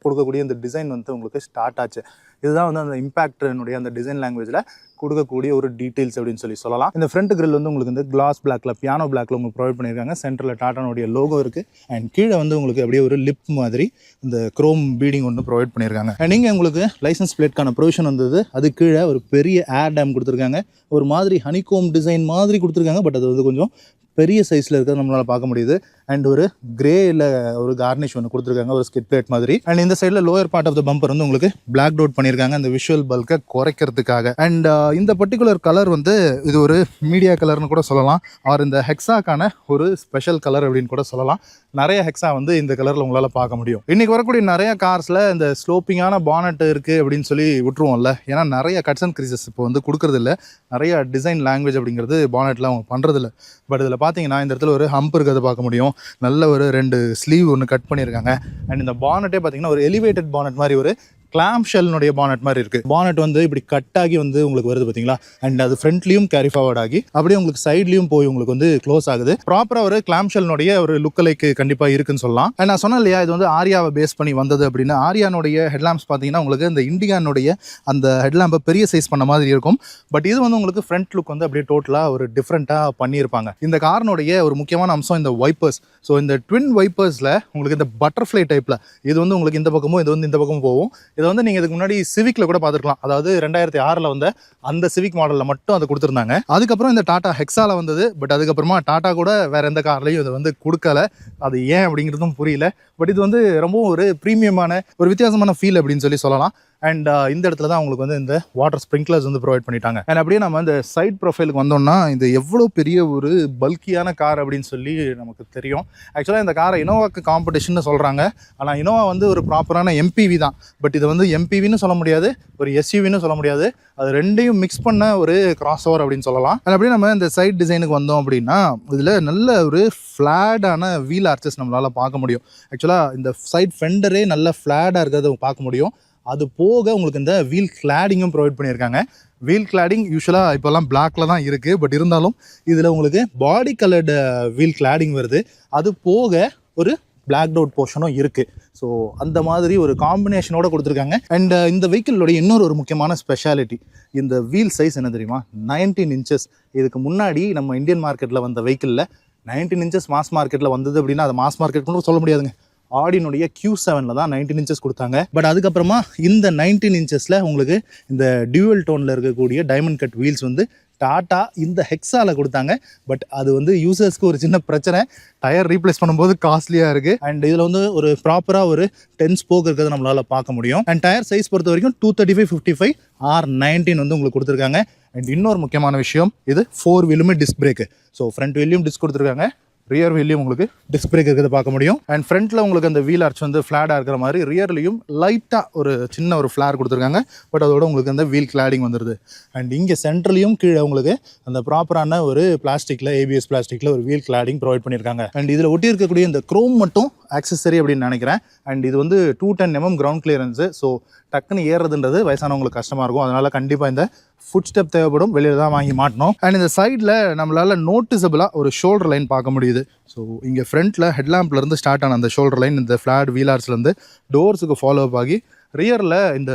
கொடுக்கக்கூடிய இந்த டிசைன் வந்து உங்களுக்கு ஸ்டார்ட் ஆச்சு. இதுதான் வந்து அந்த இம்பேக்ட்னுடைய அந்த டிசைன் லாங்குவேஜில் கொடுக்கக்கூடிய ஒரு டீட்டெயில்ஸ் அப்படின்னு சொல்லலாம். இந்த ஃப்ரண்ட் கிரில் வந்து உங்களுக்கு இந்த கிளாஸ் பிளாக்ல, பியானோ பிளாக்ல உங்களுக்கு ப்ரொவைட் பண்ணியிருக்காங்க. சென்டரில் டாட்டானுடைய லோகோ இருக்குது. அண்ட் கீழே வந்து உங்களுக்கு அப்படியே ஒரு லிப் மாதிரி இந்த குரோம் பீடிங் ஒன்று ப்ரொவைட் பண்ணியிருக்காங்க. அண்ட் நீங்கள் உங்களுக்கு லைசன்ஸ் பிளேட்கான ப்ரொவிஷன் வந்தது. அது கீழே ஒரு பெரிய ஏர் டேம் கொடுத்துருக்காங்க. ஒரு மாதிரி ஹனிகோம் டிசைன் மாதிரி கொடுத்துருக்காங்க. பட் அது வந்து கொஞ்சம் பெரிய சைஸில் இருக்கிறது நம்மளால் பார்க்க முடியுது. அண்ட் ஒரு கிரேயில் ஒரு கார்னிஷ் ஒன்று கொடுத்துருக்காங்க, ஒரு ஸ்கிட் பிளேட் மாதிரி. அண்ட் இந்த சைடில் lower part of the bumper வந்து உங்களுக்கு பிளாக் அவுட் பண்ணியிருக்காங்க அந்த விஷுவல் பல்கை குறைக்கிறதுக்காக. அண்ட் இந்த பர்டிகுலர் கலர் வந்து இது ஒரு மீடியா கலர்னு கூட சொல்லலாம். ஆர் இந்த ஹெக்ஸாக்கான ஒரு ஸ்பெஷல் கலர் அப்படின்னு கூட சொல்லலாம். நிறைய ஹெக்ஸா வந்து இந்த கலரில் உங்களால் பார்க்க முடியும். இன்றைக்கி வரக்கூடிய நிறைய கார்ஸில் இந்த ஸ்லோப்பிங்கான பானட் இருக்குது அப்படின்னு சொல்லி விட்டுருவோம்ல. ஏன்னா நிறைய கட்ஸ் அண்ட் கிரீசஸ் இப்போ வந்து கொடுக்குறதில்ல. நிறைய டிசைன் லாங்குவேஜ் அப்படிங்கிறது பானட்டில் அவங்க பண்ணுறதில்ல. பட் இதில் பார்த்தீங்கன்னா இந்த இடத்துல ஒரு ஹம்ப் இருக்கிறத பார்க்க முடியும். நல்ல ஒரு 2 ஸ்லீவ் ஒன்று கட் பண்ணியிருக்காங்க. அண்ட் இந்த பானட்டே பார்த்தீங்கன்னா ஒரு எலிவேட்டட் பானட் மாதிரி, ஒரு கிளாம் ஷெல்னுடைய பானட் மாதிரி இருக்குது. பானட் வந்து இப்படி கட் ஆகி வந்து உங்களுக்கு வருது பார்த்தீங்களா. அண்ட் அது ஃப்ரண்ட்லையும் கேரி ஃபார்வர்ட் ஆகி அப்படியே உங்களுக்கு சைட்லையும் போய் உங்களுக்கு வந்து க்ளோஸ் ஆகுது. ப்ராப்பராக ஒரு கிளாம் ஷெல்னுடைய ஒரு லுக் லைக்கு கண்டிப்பாக இருக்குன்னு சொல்லலாம். அண்ட் நான் சொன்னேன் இல்லையா, இது வந்து ஆரியாவை பேஸ் பண்ணி வந்தது அப்படின்னு. ஆரியானுடைய ஹெட்லாம்ப்ஸ் பார்த்தீங்கன்னா உங்களுக்கு இந்த இண்டிகானுடைய அந்த ஹெட்லாம்பை பெரிய சைஸ் பண்ண மாதிரி இருக்கும். பட் இது வந்து உங்களுக்கு ஃப்ரண்ட் லுக் வந்து அப்படியே டோட்டலாக ஒரு டிஃப்ரெண்ட்டாக பண்ணியிருப்பாங்க. இந்த காரனுடைய ஒரு முக்கியமான அம்சம் இந்த வைப்பர்ஸ். ஸோ இந்த ட்வின் வைப்பர்ஸில் உங்களுக்கு இந்த பட்டர்ஃப்ளை டைப்பில் இது வந்து உங்களுக்கு இந்த பக்கமும் இது வந்து இந்த பக்கமும் போகும். இதை வந்து நீங்கள் இதுக்கு முன்னாடி சிவிக்கில் கூட பார்த்துருக்கலாம். அதாவது 2006 வந்த அந்த சிவிக் மாடலில் மட்டும் அதை கொடுத்துருந்தாங்க. அதுக்கப்புறம் இந்த டாடா ஹெக்ஸால வந்தது. பட் அதுக்கப்புறமா டாடா கூட வேற எந்த கார்லையும் இதை வந்து கொடுக்கல. அது ஏன் அப்படிங்கிறதும் புரியல. பட் இது வந்து ரொம்பவும் ஒரு ப்ரீமியமான ஒரு வித்தியாசமான ஃபீல் அப்படின்னு சொல்லலாம். அண்ட் இந்த இடத்துல தான் உங்களுக்கு வந்து இந்த வாட்டர் ஸ்ப்ரிங்க்லர்ஸ் வந்து ப்ரொவைட் பண்ணிட்டாங்க. அண்ட் அப்படியே நம்ம இந்த சைட் ப்ரொஃபைலுக்கு வந்தோம்னா இது எவ்வளோ பெரிய ஒரு பல்கியான கார் அப்படின்னு சொல்லி நமக்கு தெரியும். ஆக்சுவலாக இந்த காரை இனோவாக்கு காம்படிஷன் சொல்கிறாங்க. ஆனால் இனோவா வந்து ஒரு ப்ராப்பரான MPV தான். பட் இது வந்து MPVன்னு சொல்ல முடியாது, ஒரு SUVன்னு சொல்ல முடியாது. அது ரெண்டையும் மிக்ஸ் பண்ண ஒரு கிராஸ் ஓவர் அப்படின்னு சொல்லலாம். அண்ட் அப்படியே நம்ம இந்த சைட் டிசைனுக்கு வந்தோம் அப்படின்னா இதில் நல்ல ஒரு ஃப்ளாடான வீல் ஆர்ச்சஸ் நம்மளால் பார்க்க முடியும். ஆக்சுவலாக இந்த சைட் ஃபெண்டரே நல்ல ஃப்ளாடாக இருக்கிறத பார்க்க முடியும். அது போக உங்களுக்கு இந்த வீல் கிளாடிங்கும் ப்ரொவைட் பண்ணியிருக்காங்க. வீல் கிளாடிங் யூஸ்வலாக இப்போல்லாம் பிளாக்ல தான் இருக்குது. பட் இருந்தாலும் இதில் உங்களுக்கு பாடி கலர்டு வீல் கிளாடிங் வருது. அது போக ஒரு பிளாக் அவுட் போர்ஷனும் இருக்குது. ஸோ அந்த மாதிரி ஒரு காம்பினேஷனோட கொடுத்துருக்காங்க. அண்ட் இந்த வெஹிக்கிளோடைய இன்னொரு முக்கியமான ஸ்பெஷாலிட்டி, இந்த வீல் சைஸ் என்ன தெரியுமா, 19 inches. இதுக்கு முன்னாடி நம்ம இந்தியன் மார்க்கெட்டில் வந்த வெஹிக்கிளில் 19 inches மாஸ் மார்க்கெட்டில் வந்தது அப்படின்னா அது மாஸ் மார்க்கெட் கூட சொல்ல முடியாதுங்க. ஆடினுடைய Q7 தான் 19 inches கொடுத்தாங்க. பட் அதுக்கப்புறமா இந்த 19 inchesல உங்களுக்கு இந்த டியூவல் டோனில் இருக்கக்கூடிய டைமண்ட் கட் வீல்ஸ் வந்து டாட்டா இந்த ஹெக்ஸால கொடுத்தாங்க. பட் அது வந்து யூசர்ஸ்க்கு ஒரு சின்ன பிரச்சனை, டயர் ரீப்ளேஸ் பண்ணும்போது காஸ்ட்லியாக இருக்குது. அண்ட் இதில் வந்து ஒரு ப்ராப்பராக ஒரு 10 ஸ்போக் இருக்கிறது நம்மளால் பார்க்க முடியும். அண்ட் டயர் சைஸ் பொறுத்த வரைக்கும் 235/55 R19 வந்து உங்களுக்கு கொடுத்துருக்காங்க. அண்ட் இன்னொரு முக்கியமான விஷயம், இது 4 வீலுமே டிஸ்க் பிரேக்கு. ஸோ ஃப்ரண்ட் வீலையும் டிஸ்க் கொடுத்துருக்காங்க, ரியர் வீல்லையும் உங்களுக்கு டிஸ்க் பிரேக் இருக்கிறத பார்க்க முடியும். அண்ட் ஃப்ரண்ட்டில் உங்களுக்கு அந்த வீல் ஆர்ச் வந்து ஃப்ளாட்டாக இருக்கிற மாதிரி, ரியர்லையும் லைட்டாக ஒரு சின்ன ஒரு ஃப்ளார் கொடுத்துருக்காங்க. பட் அதோட உங்களுக்கு அந்த வீல் கிளாடிங் வந்துடுது. அண்ட் இங்கே சென்ட்ரலையும் கீழே உங்களுக்கு அந்த ப்ராப்பரான ஒரு பிளாஸ்டிக்கில், ஏபிஎஸ் பிளாஸ்டிக்கில் ஒரு வீல் கிளாடிங் ப்ரொவைட் பண்ணியிருக்காங்க. அண்ட் இதில் ஒட்டி இருக்கக்கூடிய இந்த க்ரோம் மட்டும் ஆக்சசரி அப்படின்னு நினைக்கிறேன். அண்ட் இது வந்து 210 mm கிரவுண்ட் கிளியரன்ஸு. ஸோ டக்குன்னு ஏறுறதுன்றது வயசானவங்களுக்கு கஷ்டமாக இருக்கும். அதனால் கண்டிப்பாக இந்த ஃபுட் ஸ்டெப் தேவைப்படும், வெளியில் தான் வாங்கி மாட்டணும். அண்ட் இந்த சைடில் நம்மளால் நோட்டிசபிளாக ஒரு ஷோல்டர் லைன் பார்க்க முடியுது. ஸோ இங்கே ஃப்ரண்ட்டில் ஹெட்லாம்ப்லேருந்து ஸ்டார்ட் ஆன அந்த ஷோல்டர் லைன் இந்த ஃப்ளாட் வீலார்ஸ்லேருந்து டோர்ஸுக்கு ஃபாலோ அப் ஆகி ரியரில் இந்த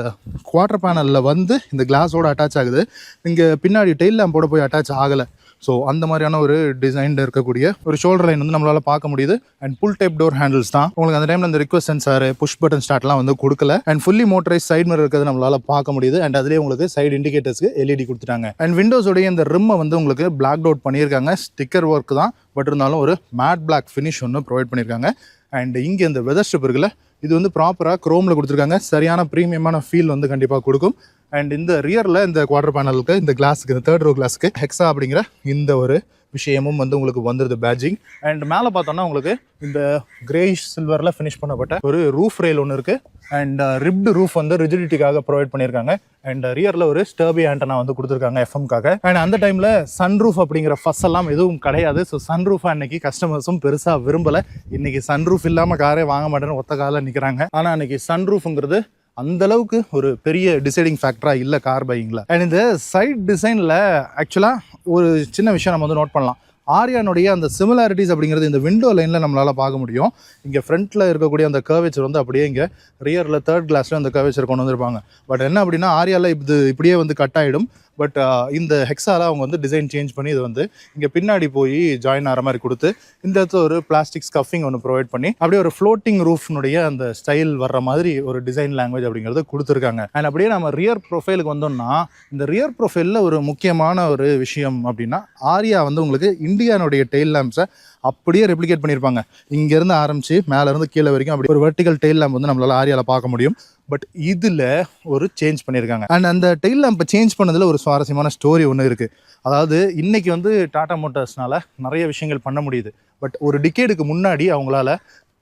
குவார்டர் பேனலில் வந்து இந்த கிளாஸோடு அட்டாச் ஆகுது. இங்கே பின்னாடி டெயில் லேம்போட போய் அட்டாச் ஆகலை. ஸோ அந்த மாதிரியான ஒரு டிசைனில் இருக்கக்கூடிய ஒரு ஷோல்டர் லைன் வந்து நம்மளால் பார்க்க முடியுது. And pull type door handles தான். உங்களுக்கு அந்த டைமில் அந்த ரிக்வஸ்ட் சென்சார், புஷ் பட்டன் ஸ்டார்ட்லாம் வந்து கொடுக்கல. And fully motorised side mirror இருக்கிறது நம்மளால் பார்க்க முடியுது. அண்ட் அதிலே உங்களுக்கு சைடு இண்டிகேட்டர்ஸ்க்கு எல்இடி கொடுத்துட்டாங்க. அண்ட் விண்டோஸோடைய இந்த ரிம்மை வந்து உங்களுக்கு பிளாக் அவுட் பண்ணியிருக்காங்க. ஸ்டிக்கர் ஒர்க் தான், பட் இருந்தாலும் ஒரு மேட் பிளாக் ஃபினிஷ் ஒன்று ப்ரொவைட் பண்ணியிருக்காங்க. அண்ட் இங்கே இந்த வெதர் ஸ்ட்ரிப் இருக்குல்ல, இது வந்து ப்ராப்பராக க்ரோமில் கொடுத்துருக்காங்க. சரியான ப்ரீமியமான ஃபீல் வந்து கண்டிப்பாக கொடுக்கும். அண்ட் இந்த ரியரில் இந்த குவார்டர் பேனலுக்கு, இந்த கிளாஸுக்கு, இந்த 3rd row கிளாஸுக்கு ஹெக்ஸா அப்படிங்கிற இந்த ஒரு விஷயமும் வந்து உங்களுக்கு வந்துடுது பேட்ஜிங். அண்ட் மேலே பார்த்தோம்னா உங்களுக்கு இந்த கிரேஷ் சில்வரில் ஃபினிஷ் பண்ணப்பட்ட ஒரு ரூஃப் ரெயில் ஒன்று இருக்குது. அண்ட் ரிப்டு ரூஃப் வந்து ரிஜிடிட்டிக்காக ப்ரொவைட் பண்ணியிருக்காங்க. அண்ட் ரியரில் ஒரு ஸ்டர்பி ஆண்டனா வந்து கொடுத்துருக்காங்க எஃப்எம்காக. அண்ட் அந்த டைமில் சன் ரூஃப் அப்படிங்கிற ஃபஸ் எல்லாம் எதுவும் கிடையாது. ஸோ சன் ரூஃப் அன்னைக்கு கஸ்டமர்ஸும் பெருசாக விரும்பலை. இன்றைக்கி சன் ரூஃப் இல்லாமல் காரே வாங்க மாட்டேன்னு ஒத்த காலில் நிற்கிறாங்க. ஆனால் அன்றைக்கி சன் ரூஃபுங்கிறது அந்தளவுக்கு ஒரு பெரிய டிசைடிங் ஃபேக்டராக இல்லை கார் பையிங்கில். அண்ட் இந்த சைட் டிசைனில் ஆக்சுவலாக ஒரு சின்ன விஷயம் நம்ம வந்து நோட் பண்ணலாம். ஆரியானுடைய அந்த சிமிலாரிட்டிஸ் அப்படிங்கிறது இந்த விண்டோ லைனில் நம்மளால் பார்க்க முடியும். இங்கே ஃப்ரண்ட்டில் இருக்கக்கூடிய அந்த கர்வேச்சர் வந்து அப்படியே இங்கே ரியரில் 3rd கிளாஸில் அந்த கர்வேச்சர் கொண்டு வந்திருப்பாங்க. பட் என்ன அப்படின்னா ஆரியாவில் இது இப்படியே வந்து கட் ஆகிடும். பட் இந்த ஹெக்ஸாவில் அவங்க வந்து டிசைன் சேஞ்ச் பண்ணி இது வந்து இங்கே பின்னாடி போய் ஜாயின் ஆகிற மாதிரி கொடுத்து இந்த இடத்துல ஒரு பிளாஸ்டிக் ஸ்கஃபிங் ஒன்று ப்ரொவைட் பண்ணி அப்படியே ஒரு ஃப்ளோட்டிங் ரூஃப்னுடைய அந்த ஸ்டைல் வர்ற மாதிரி ஒரு டிசைன் லாங்குவேஜ் அப்படிங்கிறது கொடுத்துருக்காங்க. அண்ட் அப்படியே நம்ம ரியர் ப்ரொஃபைலுக்கு வந்தோம்னா, இந்த ரியர் ப்ரொஃபைலில் ஒரு முக்கியமான ஒரு விஷயம் அப்படின்னா, ஆரியா வந்து உங்களுக்கு இந்தியானுடைய டெயில் லேம்ப்ஸை அப்படியே ரெப்ளிகேட் பண்ணியிருப்பாங்க. இங்கேருந்து ஆரம்பித்து மேலேருந்து கீழே வரைக்கும் அப்படி ஒரு வெர்டிகல் டெயில் லேம்ப் வந்து நம்மளால் ஆரியாவில் பார்க்க முடியும். பட் இதில் ஒரு சேஞ்ச் பண்ணியிருக்காங்க. அண்ட் அந்த டெயில் லேம்பை சேஞ்ச் பண்ணதில் ஒரு சுவாரஸ்யமான ஸ்டோரி ஒன்று இருக்குது. அதாவது இன்றைக்கி வந்து டாடா மோட்டார்ஸ்னால் நிறைய விஷயங்கள் பண்ண முடியுது. பட் ஒரு டிகேடுக்கு முன்னாடி அவங்களால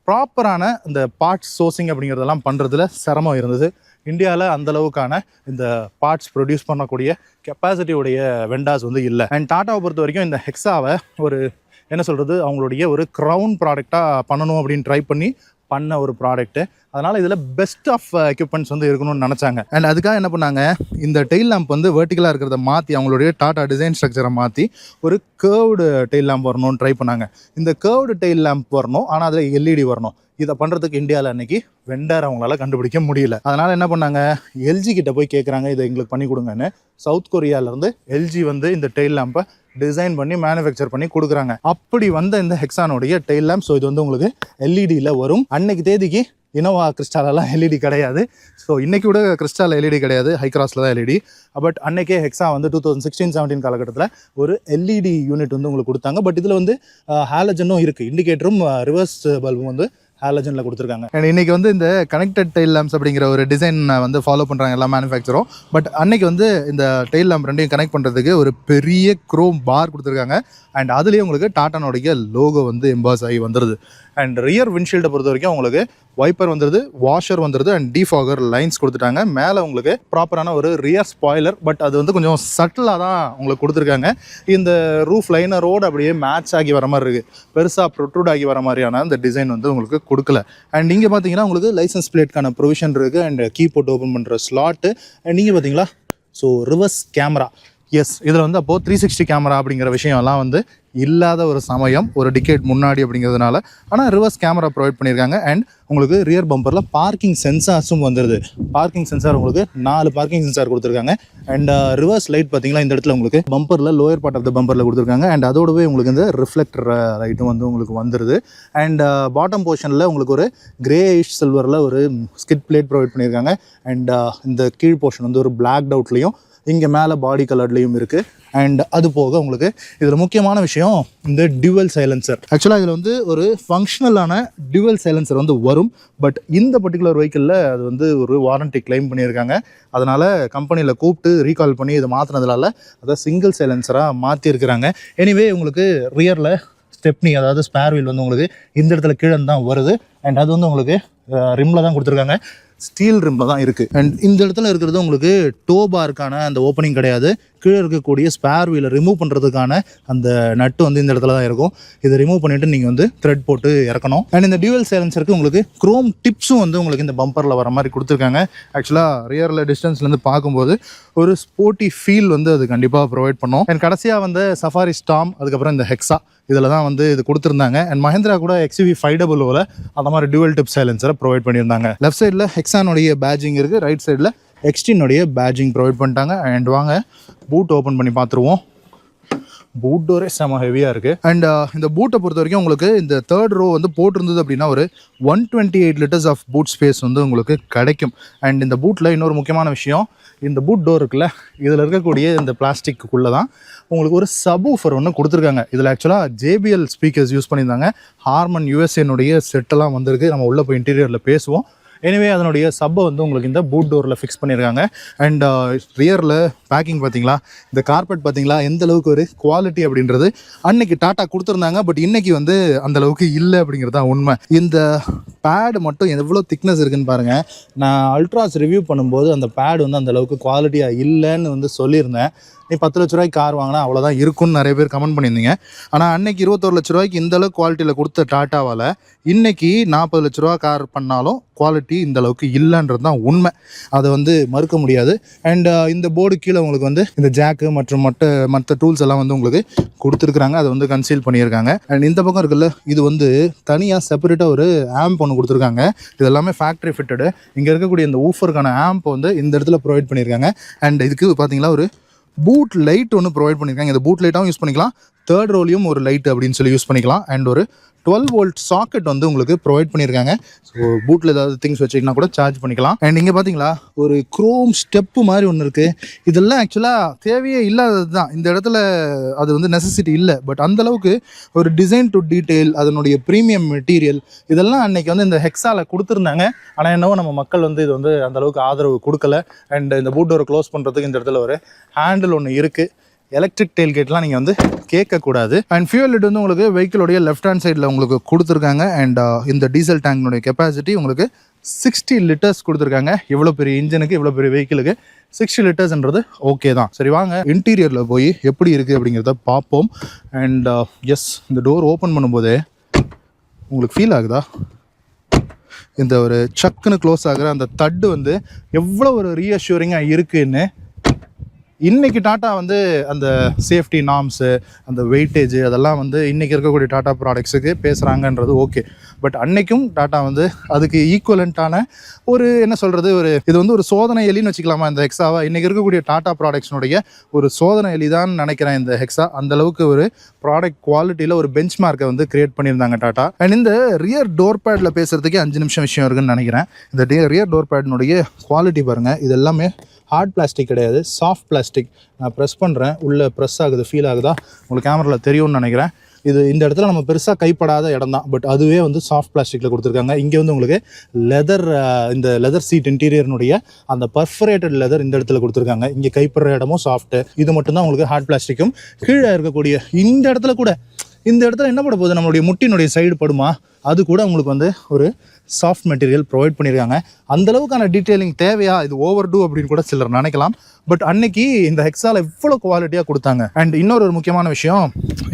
ப்ராப்பரான இந்த பார்ட்ஸ் சோர்சிங் அப்படிங்கிறதெல்லாம் பண்ணுறதுல சிரமம் இருந்தது. இந்தியாவில் அந்தளவுக்கான இந்த பார்ட்ஸ் ப்ரொடியூஸ் பண்ணக்கூடிய கெப்பாசிட்டியுடைய வெண்டாஸ் வந்து இல்லை. அண்ட் டாட்டாவை பொறுத்த வரைக்கும் இந்த ஹெக்ஸாவை ஒரு என்ன சொல்கிறது, அவங்களுடைய ஒரு க்ரௌன் ப்ராடக்டாக பண்ணணும் அப்படின்னு ட்ரை பண்ண ஒரு ப்ராடக்ட்டு. அதனால் இதில் பெஸ்ட் ஆஃப் எக்யூப்மெண்ட்ஸ் வந்து இருக்கணும்னு நினச்சாங்க. அண்ட் அதுக்காக என்ன பண்ணாங்க, இந்த டெயில் லேம்ப் வந்து வெர்டிகலாக இருக்கிறத மாற்றி அவங்களுடைய டாட்டா டிசைன் ஸ்ட்ரக்சரை மாற்றி ஒரு கர்வ்டு டெயில் லேம்ப் வரணும்னு ட்ரை பண்ணாங்க. இந்த கர்வ்டு டெயில் லேம்ப் வரணும், ஆனால் அதில் எல்இடி வரணும். இதை பண்ணுறதுக்கு இந்தியாவில் அன்றைக்கி வெண்டர் அவங்களால கண்டுபிடிக்க முடியல. அதனால் என்ன பண்ணாங்க, எல்ஜி கிட்ட போய் கேட்குறாங்க இதை எங்களுக்கு பண்ணி கொடுங்கன்னு. சவுத் கொரியாவிலேருந்து எல்ஜி வந்து இந்த டெயில் லேம்பை டிசைன் பண்ணி மேனுஃபேக்சர் பண்ணி கொடுக்குறாங்க. அப்படி வந்த இந்த ஹெக்ஸானுடைய டெயில் லேம்ப், ஸோ இது வந்து உங்களுக்கு எல்இடியில் வரும். அன்னைக்கு தேதிக்கு இனோவா கிறிஸ்டாலெல்லாம் எல்இடி கிடையாது. ஸோ இன்றைக்கி கூட கிறிஸ்டால் எல்இடி கிடையாது, ஹை கிராஸில் தான் எல்இடி. பட் அன்றைக்கே ஹெக்ஸா வந்து 2016-17 காலகட்டத்தில் ஒரு எல்இடி யூனிட் வந்து உங்களுக்கு கொடுத்தாங்க. பட் இதில் வந்து ஹாலஜனும் இருக்குது, இண்டிகேட்டரும் ரிவர்ஸ் பல்பும் வந்து ஹாலஜனில் கொடுத்துருக்காங்க. அண்ட் இன்றைக்கி வந்து இந்த கனெக்டட் டெயில் லேம்ப்ஸ் அப்படிங்கிற ஒரு டிசைன் வந்து ஃபாலோ பண்ணுறாங்க எல்லா மேனுஃபேக்சரும். பட் அன்றைக்கி வந்து இந்த டெயில் லேம்ப் ரெண்டையும் கனெக்ட் பண்ணுறதுக்கு ஒரு பெரிய க்ரோம் பார் கொடுத்துருக்காங்க. அண்ட் அதுலேயே உங்களுக்கு டாட்டானுடைய லோகோ வந்து எம்பாஸ் ஆகி வந்துடுது. அண்ட் ரியர் விண்ட்ஷீல்டை பொறுத்த வரைக்கும் உங்களுக்கு வைப்பர் வந்துடுது, வாஷர் வந்துடுது, அண்ட் டீஃபாகர் லைன்ஸ் கொடுத்துட்டாங்க. மேலே உங்களுக்கு ப்ராப்பரான ஒரு ரியர் ஸ்பாய்லர், பட் அது வந்து கொஞ்சம் சட்டிலாக தான் உங்களுக்கு கொடுத்துருக்காங்க. இந்த ரூஃப் லைனரோடு அப்படியே மேட்ச் ஆகி வர மாதிரி இருக்குது, பெருசாக ப்ரொட்ரூட் ஆகி வர மாதிரியான அந்த டிசைன் வந்து உங்களுக்கு கொடுக்கல. அண்ட் இங்கே பார்த்தீங்கன்னா உங்களுக்கு லைசன்ஸ் பிளேட்கான ப்ரொவிஷன் இருக்குது. அண்ட் கீபோர்ட் ஓப்பன் பண்ணுற ஸ்லாட்டு. அண்ட் நீங்கள் பார்த்தீங்களா, ஸோ ரிவர்ஸ் கேமரா, எஸ், இதில் வந்து அப்போது 360 கேமரா அப்படிங்கிற விஷயம்லாம் வந்து இல்லாத ஒரு சமயம் ஒரு டிகேட் முன்னாடி அப்படிங்கிறதுனால. ஆனால் ரிவர்ஸ் கேமரா ப்ரொவைட் பண்ணியிருக்காங்க. அண்ட் உங்களுக்கு ரியர் பம்பரில் பார்க்கிங் சென்சார்ஸும் வந்துடுது. பார்க்கிங் சென்சார் உங்களுக்கு 4 பார்க்கிங் சென்சார் கொடுத்துருக்காங்க. அண்ட் ரிவர்ஸ் லைட் பார்த்தீங்கன்னா இந்த இடத்துல உங்களுக்கு பம்பரில் லோயர் பார்ட் ஆஃப் த பம்பரில் கொடுத்துருக்காங்க. அண்ட் அதோடவே உங்களுக்கு இந்த ரிஃப்ளெக்டர் லைட்டும் வந்து உங்களுக்கு வந்துடுது. அண்ட் பாட்டம் போர்ஷனில் உங்களுக்கு ஒரு கிரேயிஷ் சில்வரில் ஒரு ஸ்கிட் பிளேட் ப்ரொவைட் பண்ணியிருக்காங்க. அண்ட் இந்த கீழ் போர்ஷன் வந்து ஒரு பிளாக் அவுட்லேயும் இங்கே மேலே பாடி கலர்லேயும் இருக்குது. அண்ட் அது போக உங்களுக்கு இதில் முக்கியமான விஷயம் இந்த டியூவல் சைலன்சர். ஆக்சுவலாக இதில் வந்து ஒரு ஃபங்க்ஷனலான டியூவல் சைலன்சர் வந்து வரும். பட் இந்த பர்டிகுலர் வெஹிக்கிளில் அது வந்து ஒரு வாரண்ட்டி கிளைம் பண்ணியிருக்காங்க. அதனால் கம்பெனியில் கூப்பிட்டு ரீகால் பண்ணி இதை மாற்றினதுனால அதை சிங்கிள் சைலன்சராக மாற்றிருக்கிறாங்க. எனிவே உங்களுக்கு ரியரில் ஸ்டெப்னி, அதாவது ஸ்பேர் வீல் வந்து உங்களுக்கு இந்த இடத்துல கீழே தான் வருது. அண்ட் அது வந்து உங்களுக்கு ரிம்மில் தான் கொடுத்துருக்காங்க, ஸ்டீல் ரிம்மில் தான் இருக்குது. அண்ட் இந்த இடத்துல இருக்கிறது உங்களுக்கு டோ பார்க்கான அந்த ஓப்பனிங் கிடையாது. கீழே இருக்கக்கூடிய ஸ்பேர் வீலை ரிமூவ் பண்ணுறதுக்கான அந்த நட்டு வந்து இந்த இடத்துல தான் இருக்கும். இதை ரிமூவ் பண்ணிவிட்டு நீங்கள் வந்து த்ரெட் போட்டு இறக்கணும். அண்ட் இந்த டியூவல் சைலன்சருக்கு உங்களுக்கு குரோம் டிப்ஸும் வந்து உங்களுக்கு இந்த பம்பரில் வர மாதிரி கொடுத்துருக்காங்க. ஆக்சுவலாக ரியரில் டிஸ்டன்ஸ்லேருந்து பார்க்கும்போது ஒரு ஸ்போர்ட்டி ஃபீல் வந்து அது கண்டிப்பாக ப்ரொவைட் பண்ணும். அண்ட் கடைசியாக வந்து சஃபாரி ஸ்டாம், அதுக்கப்புறம் இந்த ஹெக்ஸா, இதில் தான் வந்து இது கொடுத்துருந்தாங்க. அண்ட் மஹிந்திரா கூட XUV 500 அந்த மாதிரி டியூவல் டிப் சைலன்சரை ப்ரொவைட் பண்ணியிருந்தாங்க. லெஃப்ட் சைடில் ஹெக்ஸானுடைய பேட்ஜிங் இருக்குது, ரைட் சைடில் எக்ஸ்டினுடைய பேட்ஜிங் ப்ரொவைட் பண்ணிட்டாங்க. அண்ட் வாங்க பூட் ஓப்பன் பண்ணி பார்த்துருவோம். பூட் டோரே செம ஹெவியாக இருக்குது. அண்ட் இந்த பூட்டை பொறுத்த வரைக்கும் உங்களுக்கு இந்த தேர்ட் ரோ வந்து போட்டிருந்தது அப்படின்னா ஒரு 128 லிட்டர்ஸ் ஆஃப் பூட் ஸ்பேஸ் வந்து உங்களுக்கு கிடைக்கும். அண்ட் இந்த பூட்டில் இன்னொரு முக்கியமான விஷயம், இந்த பூட் டோர் இருக்குல்ல, இதில் இருக்கக்கூடிய இந்த பிளாஸ்டிக்குள்ளே தான் உங்களுக்கு ஒரு சப்வூஃபர் ஒன்று கொடுத்துருக்காங்க. இதில் ஆக்சுவலாக JBL ஸ்பீக்கர்ஸ் யூஸ் பண்ணியிருந்தாங்க. ஹார்மன் USA செட்டெல்லாம் வந்திருக்கு. நம்ம உள்ளே போய் இன்டீரியரில் பேசுவோம். எனிவே அதனுடைய சப்பை வந்து உங்களுக்கு இந்த பூட் டோரில் ஃபிக்ஸ் பண்ணியிருக்காங்க. அண்ட் ரியரில் பேக்கிங் பார்த்தீங்களா, இந்த கார்பெட் பார்த்தீங்களா எந்த அளவுக்கு ஒரு குவாலிட்டி அப்படின்றது அன்னைக்கு டாட்டா கொடுத்துருந்தாங்க. பட் இன்னைக்கு வந்து அந்த அளவுக்கு இல்லை அப்படிங்கிறது தான் உண்மை. இந்த பேடு மட்டும் எவ்வளோ திக்னஸ் இருக்குன்னு பாருங்கள். நான் அல்ட்ராஸ் ரிவ்யூ பண்ணும்போது அந்த பேடு வந்து அந்த அளவுக்கு குவாலிட்டியாக இல்லைன்னு வந்து சொல்லியிருந்தேன். நீ 10 லட்ச ரூபாய்க்கு கார் வாங்கினா அவ்வளோதான் இருக்குன்னு நிறைய பேர் கமெண்ட் பண்ணியிருந்தீங்க. ஆனால் அன்னைக்கு 21 லட்ச ரூபாய்க்கு இந்த அளவுக்கு குவாலிட்டியில் கொடுத்த டாட்டாவால் இன்னைக்கு 40 லட்ச ரூபா கார் பண்ணாலும் குவாலிட்டி இந்த அளவுக்கு இல்லைன்றது தான் உண்மை. அதை வந்து மறுக்க முடியாது. அண்ட் இந்த போர்டு கீழே உங்களுக்கு வந்து இந்த ஜாக்கு மற்றும் மற்ற டூல்ஸ் எல்லாம் வந்து உங்களுக்கு கொடுத்துருக்குறாங்க. அதை வந்து கன்சீல் பண்ணியிருக்காங்க. அண்ட் இந்த பக்கம் இருக்குல்ல, இது வந்து தனியாக செப்பரேட்டாக ஒரு ஆம்ப் ஒன்று கொடுத்துருக்காங்க. இது எல்லாமே ஃபேக்ட்ரி ஃபிட்டடு. இங்கே இருக்கக்கூடிய இந்த ஊஃபருக்கான ஆம்ப் வந்து இந்த இடத்துல ப்ரொவைட் பண்ணியிருக்காங்க. அண்ட் இதுக்கு பார்த்தீங்களா ஒரு பூட் லைட் ஒன்று ப்ரொவைட் பண்ணியிருக்காங்க. இந்த பூட் லைட்டாகவும் யூஸ் பண்ணிக்கலாம், தேர்ட் ரோலையும் ஒரு லைட் அப்படின்னு சொல்லி யூஸ் பண்ணிக்கலாம். அண்ட் ஒரு 12 வோல்ட் சாக்கெட் வந்து உங்களுக்கு ப்ரொவைட் பண்ணியிருக்காங்க. ஸோ பூட்டில் ஏதாவது திங்ஸ் வச்சிங்கன்னா கூட சார்ஜ் பண்ணிக்கலாம். அண்ட் இங்கே பார்த்தீங்களா ஒரு குரோம் ஸ்டெப்பு மாதிரி ஒன்று இருக்குது. இதெல்லாம் ஆக்சுவலாக தேவையே இல்லாதது தான். இந்த இடத்துல அது வந்து நெசசிட்டி இல்லை. பட் அந்தளவுக்கு ஒரு டிசைன் டு டீட்டெயில், அதனுடைய ப்ரீமியம் மெட்டீரியல் இதெல்லாம் அன்றைக்கி வந்து இந்த ஹெக்ஸாவில் கொடுத்துருந்தாங்க. ஆனால் என்னவோ நம்ம மக்கள் வந்து இது வந்து அந்தளவுக்கு ஆதரவு கொடுக்கல. அண்ட் இந்த பூட் டோரை க்ளோஸ் பண்ணுறதுக்கு இந்த இடத்துல ஒரு ஹேண்டில் ஒன்று இருக்குது. எலக்ட்ரிக் டெயில் கேட்லாம் நீங்கள் வந்து கேட்கக்கூடாது. அண்ட் ஃபியூல் லிட் வந்து உங்களுக்கு வெஹிக்கிளோடைய லெஃப்ட் ஹேண்ட் சைடில் உங்களுக்கு கொடுத்துருக்காங்க. அண்ட் இந்த டீசல் டேங்க்னுடைய கெப்பாசிட்டி உங்களுக்கு 60 லிட்டர்ஸ் கொடுத்துருக்காங்க. இவ்வளோ பெரிய இன்ஜினுக்கு, இவ்வளோ பெரிய வெஹிக்கிளுக்கு 60 லிட்டர்ஸ்ன்றது ஓகே தான். சரி வாங்க இன்டீரியரில் போய் எப்படி இருக்குது அப்படிங்கிறத பார்ப்போம். அண்ட் எஸ், இந்த டோர் ஓப்பன் பண்ணும்போதே உங்களுக்கு ஃபீல் ஆகுதா, இந்த ஒரு சக்குன்னு க்ளோஸ் ஆகிற அந்த தட்டு வந்து எவ்வளோ ஒரு ரீஅஷ்யூரிங்காக இருக்குன்னு. இன்றைக்கி டாட்டா வந்து அந்த சேஃப்டி நார்ம்ஸு, அந்த வெயிட்டேஜ் அதெல்லாம் வந்து இன்றைக்கி இருக்கக்கூடிய டாட்டா ப்ராடக்ட்ஸுக்கு பேசுகிறாங்கன்றது ஓகே. பட் அன்றைக்கும் டாட்டா வந்து அதுக்கு ஈக்குவலண்ட்டான ஒரு என்ன சொல்கிறது, ஒரு இது வந்து ஒரு சோதனை எலின்னு வச்சுக்கலாமா இந்த ஹெக்ஸாவை. இன்றைக்கி இருக்கக்கூடிய டாட்டா ப்ராடக்ட்ஸ்னுடைய ஒரு சோதனை எலி தான் நினைக்கிறேன் இந்த ஹெக்ஸா. அந்தளவுக்கு ஒரு ப்ராடக்ட் குவாலிட்டியில் ஒரு பெஞ்ச் மார்க்கை வந்து கிரியேட் பண்ணியிருந்தாங்க டாட்டா. அண்ட் இந்த ரியர் டோர் பேடில் பேசுகிறதுக்கே 5 நிமிஷம் விஷயம் இருக்குன்னு நினைக்கிறேன். இந்த ரியர் டோர் பேடினுடைய குவாலிட்டி பாருங்கள். இது எல்லாமே ஹார்ட் பிளாஸ்டிக் கிடையாது, சாஃப்ட் பிளாஸ்டிக். நான் ப்ரெஸ் பண்ணுறேன், உள்ளே ப்ரெஸ் ஆகுது, ஃபீல் ஆகுதா உங்களுக்கு கேமராவில் தெரியும்னு நினைக்கிறேன். இது இந்த இடத்துல நம்ம பெருசாக கைப்படாத இடம் தான். பட் அதுவே வந்து சாஃப்ட் பிளாஸ்டிக்கில் கொடுத்துருக்காங்க. இங்கே வந்து உங்களுக்கு லெதர், இந்த லெதர் சீட் இன்டீரியர்னுடைய அந்த பர்ஃபரேட்டட் லெதர் இந்த இடத்துல கொடுத்துருக்காங்க. இங்கே கைப்படுற இடமும் சாஃப்ட்டு. இது மட்டும்தான் உங்களுக்கு ஹார்ட் பிளாஸ்டிக்கும். கீழே இருக்கக்கூடிய இந்த இடத்துல கூட, இந்த இடத்துல என்ன பட போகுது, நம்மளுடைய முட்டினுடைய சைடு படுமா, அது கூட உங்களுக்கு வந்து ஒரு சாஃப்ட் மெட்டீரியல் ப்ரொவைட் பண்ணியிருக்காங்க. அந்தளவுக்கான டீட்டெயிலிங் தேவையா, இது ஓவர் டூ அப்படின்னு கூட சிலர் நினைக்கலாம். பட் அன்னைக்கு இந்த ஹெக்ஸால எவ்வளோ குவாலிட்டியாக கொடுத்தாங்க. அண்ட் இன்னொரு முக்கியமான விஷயம்,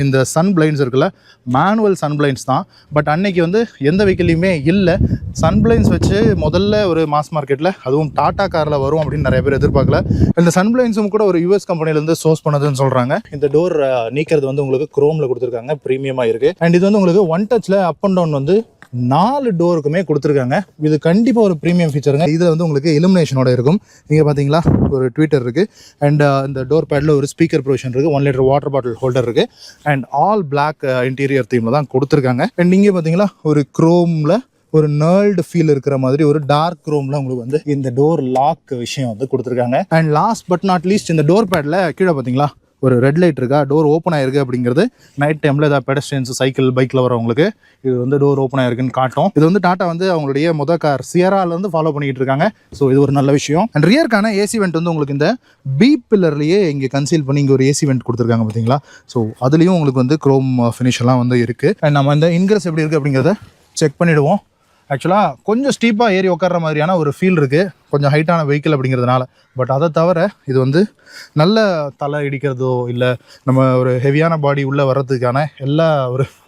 இந்த சன் பிளைண்ட்ஸ் இருக்குல்ல, மேனுவல் சன் பிளைண்ட்ஸ் தான். பட் அன்னைக்கு வந்து எந்த வெஹிக்கிள்லையுமே இல்லை. சன் பிளைண்ட்ஸ் வச்சு முதல்ல ஒரு மாஸ் மார்க்கெட்டில், அதுவும் டாடா காரில் வரும் அப்படின்னு நிறைய பேர் எதிர்பார்க்கல. இந்த சன் பிளைண்ட்ஸும் கூட ஒரு யூஎஸ் கம்பெனிலேருந்து சோர்ஸ் பண்ணதுன்னு சொல்கிறாங்க. இந்த டோர் நீக்கிறது வந்து உங்களுக்கு குரோமில் கொடுத்துருக்காங்க, ப்ரீமியமாக இருக்குது. அண்ட் இது வந்து உங்களுக்கு ஒன் டச்சில் அப் அண்ட் டவுன் வந்து 4 டோருக்குமே கொடுத்துருக்காங்க. இது கண்டிப்பாக ஒரு ப்ரீமியம் ஃபீச்சருங்க. இதில் வந்து உங்களுக்கு இலுமினேஷனோட இருக்கும். நீங்கள் பார்த்தீங்களா, ஒரு ட்விட்டர் இருக்குது. அண்ட் இந்த டோர் பேடில் ஒரு ஸ்பீக்கர் ப்ரொவிஷன் இருக்குது. 1 லிட்டர் வாட்டர் பாட்டில் ஹோல்டர் இருக்குது. அண்ட் ஆல் பிளாக் இன்டீரியர் தீமில் தான் கொடுத்துருக்காங்க. அண்ட் இங்கே பார்த்தீங்களா, ஒரு குரோமில் ஒரு நர்ல்டு ஃபீல் இருக்கிற மாதிரி ஒரு டார்க் குரோமில் உங்களுக்கு வந்து இந்த டோர் லாக் விஷயம் வந்து கொடுத்துருக்காங்க. And last but not least, இந்த டோர் பேடில் கீழே பார்த்தீங்களா ஒரு ரெட் லைட் இருக்கா, டோர் ஓப்பன் ஆயிருக்கு அப்படிங்கிறது நைட் டைமில் ஏதாவது பெடஸ்ட்ரியன்ஸ் சைக்கிள் பைக்கில் வரவங்களுக்கு இது வந்து டோர் ஓப்பன் ஆயிருக்குன்னு காட்டும். இது வந்து டாட்டா வந்து அவங்களுடைய மொதல் கார் சியராலேருந்து ஃபாலோ பண்ணிட்டு இருக்காங்க. ஸோ இது ஒரு நல்ல விஷயம். அண்ட் ரியருக்கான ஏசி வெண்ட் வந்து உங்களுக்கு இந்த பி பில்லர்லேயே இங்கே கன்சீல் பண்ணி இங்கே ஒரு ஏசி வெண்ட் கொடுத்துருக்காங்க பார்த்தீங்களா. ஸோ அதுலேயும் உங்களுக்கு வந்து குரோம் ஃபினிஷ் எல்லாம் வந்து இருக்குது. அண்ட் நம்ம இந்த இன்கிரஸ் எப்படி இருக்குது அப்படிங்கிறத செக் பண்ணிவிடுவோம். ஆக்சுவலாக கொஞ்சம் ஸ்டீப்பாக ஏறி உட்கார்ற மாதிரியான ஒரு ஃபீல் இருக்குது, கொஞ்சம் ஹைட்டான வெஹிக்கிள் அப்படிங்கிறதுனால. பட் அதை தவிர இது வந்து நல்ல தலை இடிக்கிறதோ இல்லை நம்ம ஒரு ஹெவியான பாடி உள்ளே வர்றதுக்கான எல்லா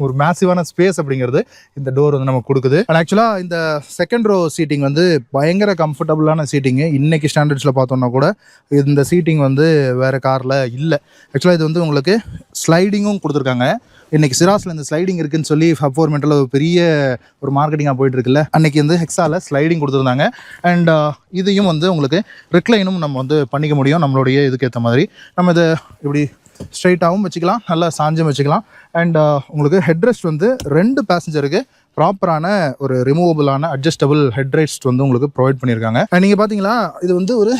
ஒரு மேசிவான ஸ்பேஸ் அப்படிங்கிறது இந்த டோர் வந்து நமக்கு கொடுக்குது. அண்ட் ஆக்சுவலாக இந்த செகண்ட் ரோ சீட்டிங் வந்து பயங்கர கம்ஃபர்டபுளான சீட்டிங்கு. இன்றைக்கி ஸ்டாண்டர்ட்ஸில் பார்த்தோன்னா கூட இந்த சீட்டிங் வந்து வேறு காரில் இல்லை. ஆக்சுவலாக இது வந்து உங்களுக்கு ஸ்லைடிங்கும் கொடுத்துருக்காங்க. இன்றைக்கி சிராஸில் இந்த ஸ்லைடிங் இருக்குன்னு சொல்லி ஃபோர்மெண்ட்டில் ஒரு பெரிய ஒரு மார்க்கெட்டிங்காக போயிட்டு இருக்குல்ல, அன்றைக்கி வந்து ஹெக்ஸாவில் ஸ்லைடிங் கொடுத்துருந்தாங்க. அண்ட் இதையும் வந்து உங்களுக்கு ரிக்ளைனும் நம்ம வந்து பண்ணிக்க முடியும் நம்மளுடைய இதுக்கு ஏற்ற மாதிரி. நம்ம இதை இப்படி ஸ்ட்ரைட்டாகவும் வச்சுக்கலாம், நல்லா சாஞ்சும் வச்சுக்கலாம். அண்ட் உங்களுக்கு ஹெட்ரெஸ்ட் வந்து 2 பேசஞ்சருக்கு ப்ராப்பரான ஒரு ரிமூவபிளான அட்ஜஸ்டபிள் ஹெட்ரெஸ்ட் வந்து உங்களுக்கு ப்ரொவைட் பண்ணியிருக்காங்க. நீங்கள் பார்த்தீங்களா, இது வந்து ஒரு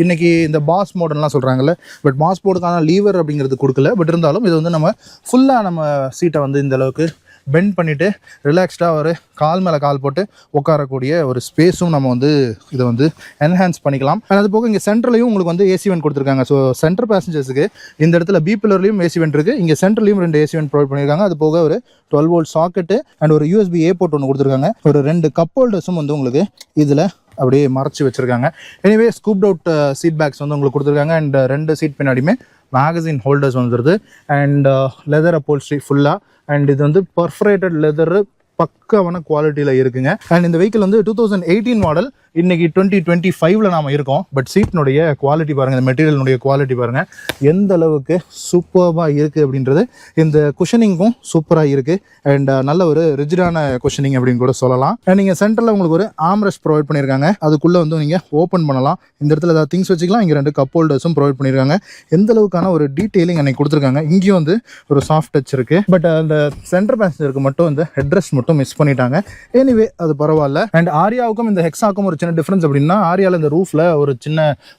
இன்றைக்கி இந்த பாஸ் மோடன்லாம் சொல்கிறாங்கல்ல, பட் பாஸ் மோடுக்கான லீவர் அப்படிங்கிறது கொடுக்கல. பட் இருந்தாலும் இது வந்து நம்ம ஃபுல்லாக நம்ம சீட்டை வந்து இந்த அளவுக்கு பெண்ட் பண்ணிவிட்டு ரிலாக்ஸ்டாக ஒரு கால் மேலே கால் போட்டு உட்காரக்கூடிய ஒரு ஸ்பேஸும் நம்ம வந்து இதை வந்து என்ஹான்ஸ் பண்ணிக்கலாம். அது போக இங்கே சென்ட்ரலையும் உங்களுக்கு வந்து ஏசி வெண்ட் கொடுத்துருக்காங்க. ஸோ சென்டர் பேசஞ்சர்ஸுக்கு இந்த இடத்துல பி பில்லர்லையும் ஏசி வெண்ட் இருக்குது, இங்கே சென்ட்ரலையும் 2 ஏசி வெண்ட் ப்ரொவைட் பண்ணியிருக்காங்க. அது போக ஒரு 12 வோல்ட் சாக்கெட்டு அண்ட் ஒரு USB A போர்ட் ஒன்று கொடுத்துருக்காங்க. ஒரு 2 கப் ஹோல்டர்ஸும் வந்து உங்களுக்கு இதில் அப்படியே மறைச்சி வச்சுருக்காங்க. எனிவே ஸ்கூப்ட் அவுட் சீட் பேக்ஸ் வந்து உங்களுக்கு கொடுத்துருக்காங்க. அண்ட் 2 சீட் பின்னாடியுமே மேகசின் ஹோல்டர்ஸ் வந்துடுது. அண்ட் லெதர் அப்போல்ஸ்ட்ரி ஃபுல்லாக. அண்ட் இது வந்து பர்ஃபரேட்டட் லெதரு பக்காவான குவாலிட்டியில் இருக்குங்க. அண்ட் இந்த வெஹிக்கிள் வந்து 2018 மாடல். இன்றைக்கி 2025 நாம் இருக்கோம். பட் சீட்டினுடைய குவாலிட்டி பாருங்கள், இந்த மெட்டீரியலினுடைய குவாலிட்டி பாருங்கள் எந்த அளவுக்கு சூப்பராக இருக்குது அப்படின்றது. இந்த குஷனிங்கும் சூப்பராக இருக்குது. அண்ட் நல்ல ஒரு ரிஜிடான குஷனிங் அப்படின்னு கூட சொல்லலாம். அண்ட் நீங்கள் சென்டரில் உங்களுக்கு ஒரு ஆம்ரெஸ்ட் ப்ரொவைட் பண்ணியிருக்காங்க. அதுக்குள்ளே வந்து நீங்கள் ஓப்பன் பண்ணலாம். இந்த இடத்துல ஏதாவது திங்ஸ் வச்சுக்கலாம். இங்கே 2 கப் ஹோல்டர்ஸும் ப்ரொவைட் பண்ணியிருக்காங்க. எந்த அளவுக்கான ஒரு டீட்டெயிலிங் அன்றைக்கி கொடுத்துருக்காங்க. இங்கேயும் வந்து ஒரு சாஃப்ட் டச் இருக்குது. பட் அந்த சென்டர் பேசஞ்சருக்கு மட்டும் இந்த ஹெட்ரெஸ்ட் மட்டும் மிஸ் பண்ணிட்டாங்க. எனிவே அது பரவாயில்ல. அண்ட் ஆரியாவுக்கும் இந்த ஹெக்ஸாக்கும் ஒரு சின்ன டிஃபரன்ஸ் அப்படின்னா, ஆரியாவில் இந்த ரூஃபில் ஒரு சின்ன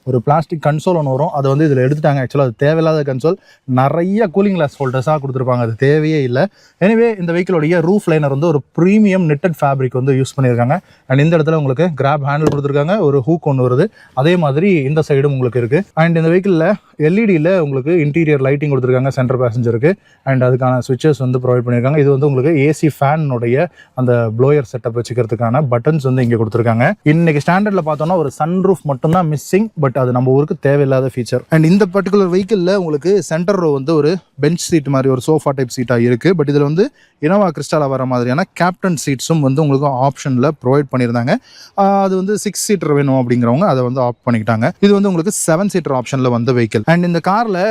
ஒரு பிளாஸ்டிக் கன்சோல் ஒன்று வரும். அதை வந்து இதில் எடுத்துட்டாங்க. ஆக்சுவலாக அது தேவையில்லாத கன்சோல், நிறைய கூலிங் கிளாஸ் ஹோல்டர்ஸாக கொடுத்துருப்பாங்க, அது தேவையே இல்லை. எனிவே இந்த வெஹிக்கிளோடைய ரூஃப் லைனர் வந்து ஒரு ப்ரீமியம் நெட்டட் ஃபேப்ரிக் வந்து யூஸ் பண்ணியிருக்காங்க. அண்ட் இந்த இடத்துல உங்களுக்கு கிராப் ஹேண்டில் கொடுத்துருக்காங்க, ஒரு ஹூக் ஒன்று வருது. அதே மாதிரி இந்த சைடும் உங்களுக்கு இருக்குது. அண்ட் இந்த வெஹிக்கிளில் எல்இடியில் உங்களுக்கு இன்டீரியர் லைட்டிங் கொடுத்துருக்காங்க சென்டர் பேசஞ்சருக்கு. அண்ட் அதுக்கான சுவிச்சஸ் வந்து ப்ரொவைட் பண்ணியிருக்காங்க. இது வந்து உங்களுக்கு ஏசி ஃபேனுடைய அந்த ப்ளோயர் செட்டப் வச்சுக்கிறதுக்கான பட்டன்ஸ் வந்து இங்கே கொடுத்துருக்காங்க. இன்னைக்கு ஸ்டாண்டர்டில் பார்த்தோம்னா ஒரு சன் ரூஃப் மட்டும்தான் மிஸ்ஸிங். பட் அது நம்ம ஊருக்கு தேவையில்லாத ஃபீச்சர். அண்ட் இந்த பர்டிகுலர் வெஹிக்கிளில் உங்களுக்கு சென்டர் ரோ வந்து ஒரு பெஞ்ச் சீட் மாதிரி ஒரு சோஃபா டைப் சீட்டாக இருக்குது. பட் இதில் வந்து இனோவா கிறிஸ்டாலாக வர மாதிரியான கேப்டன் சீட்ஸும் வந்து உங்களுக்கு ஆப்ஷனில் ப்ரொவைட் பண்ணியிருந்தாங்க. அது வந்து 6 சீட்டர் வேணும் அப்படிங்கிறவங்க அதை வந்து ஆப்ட் பண்ணிக்கிட்டாங்க. இது வந்து உங்களுக்கு 7 சீட்டர் ஆப்ஷனில் வந்த வெஹிக்கிள். அண்ட் இந்த காரில்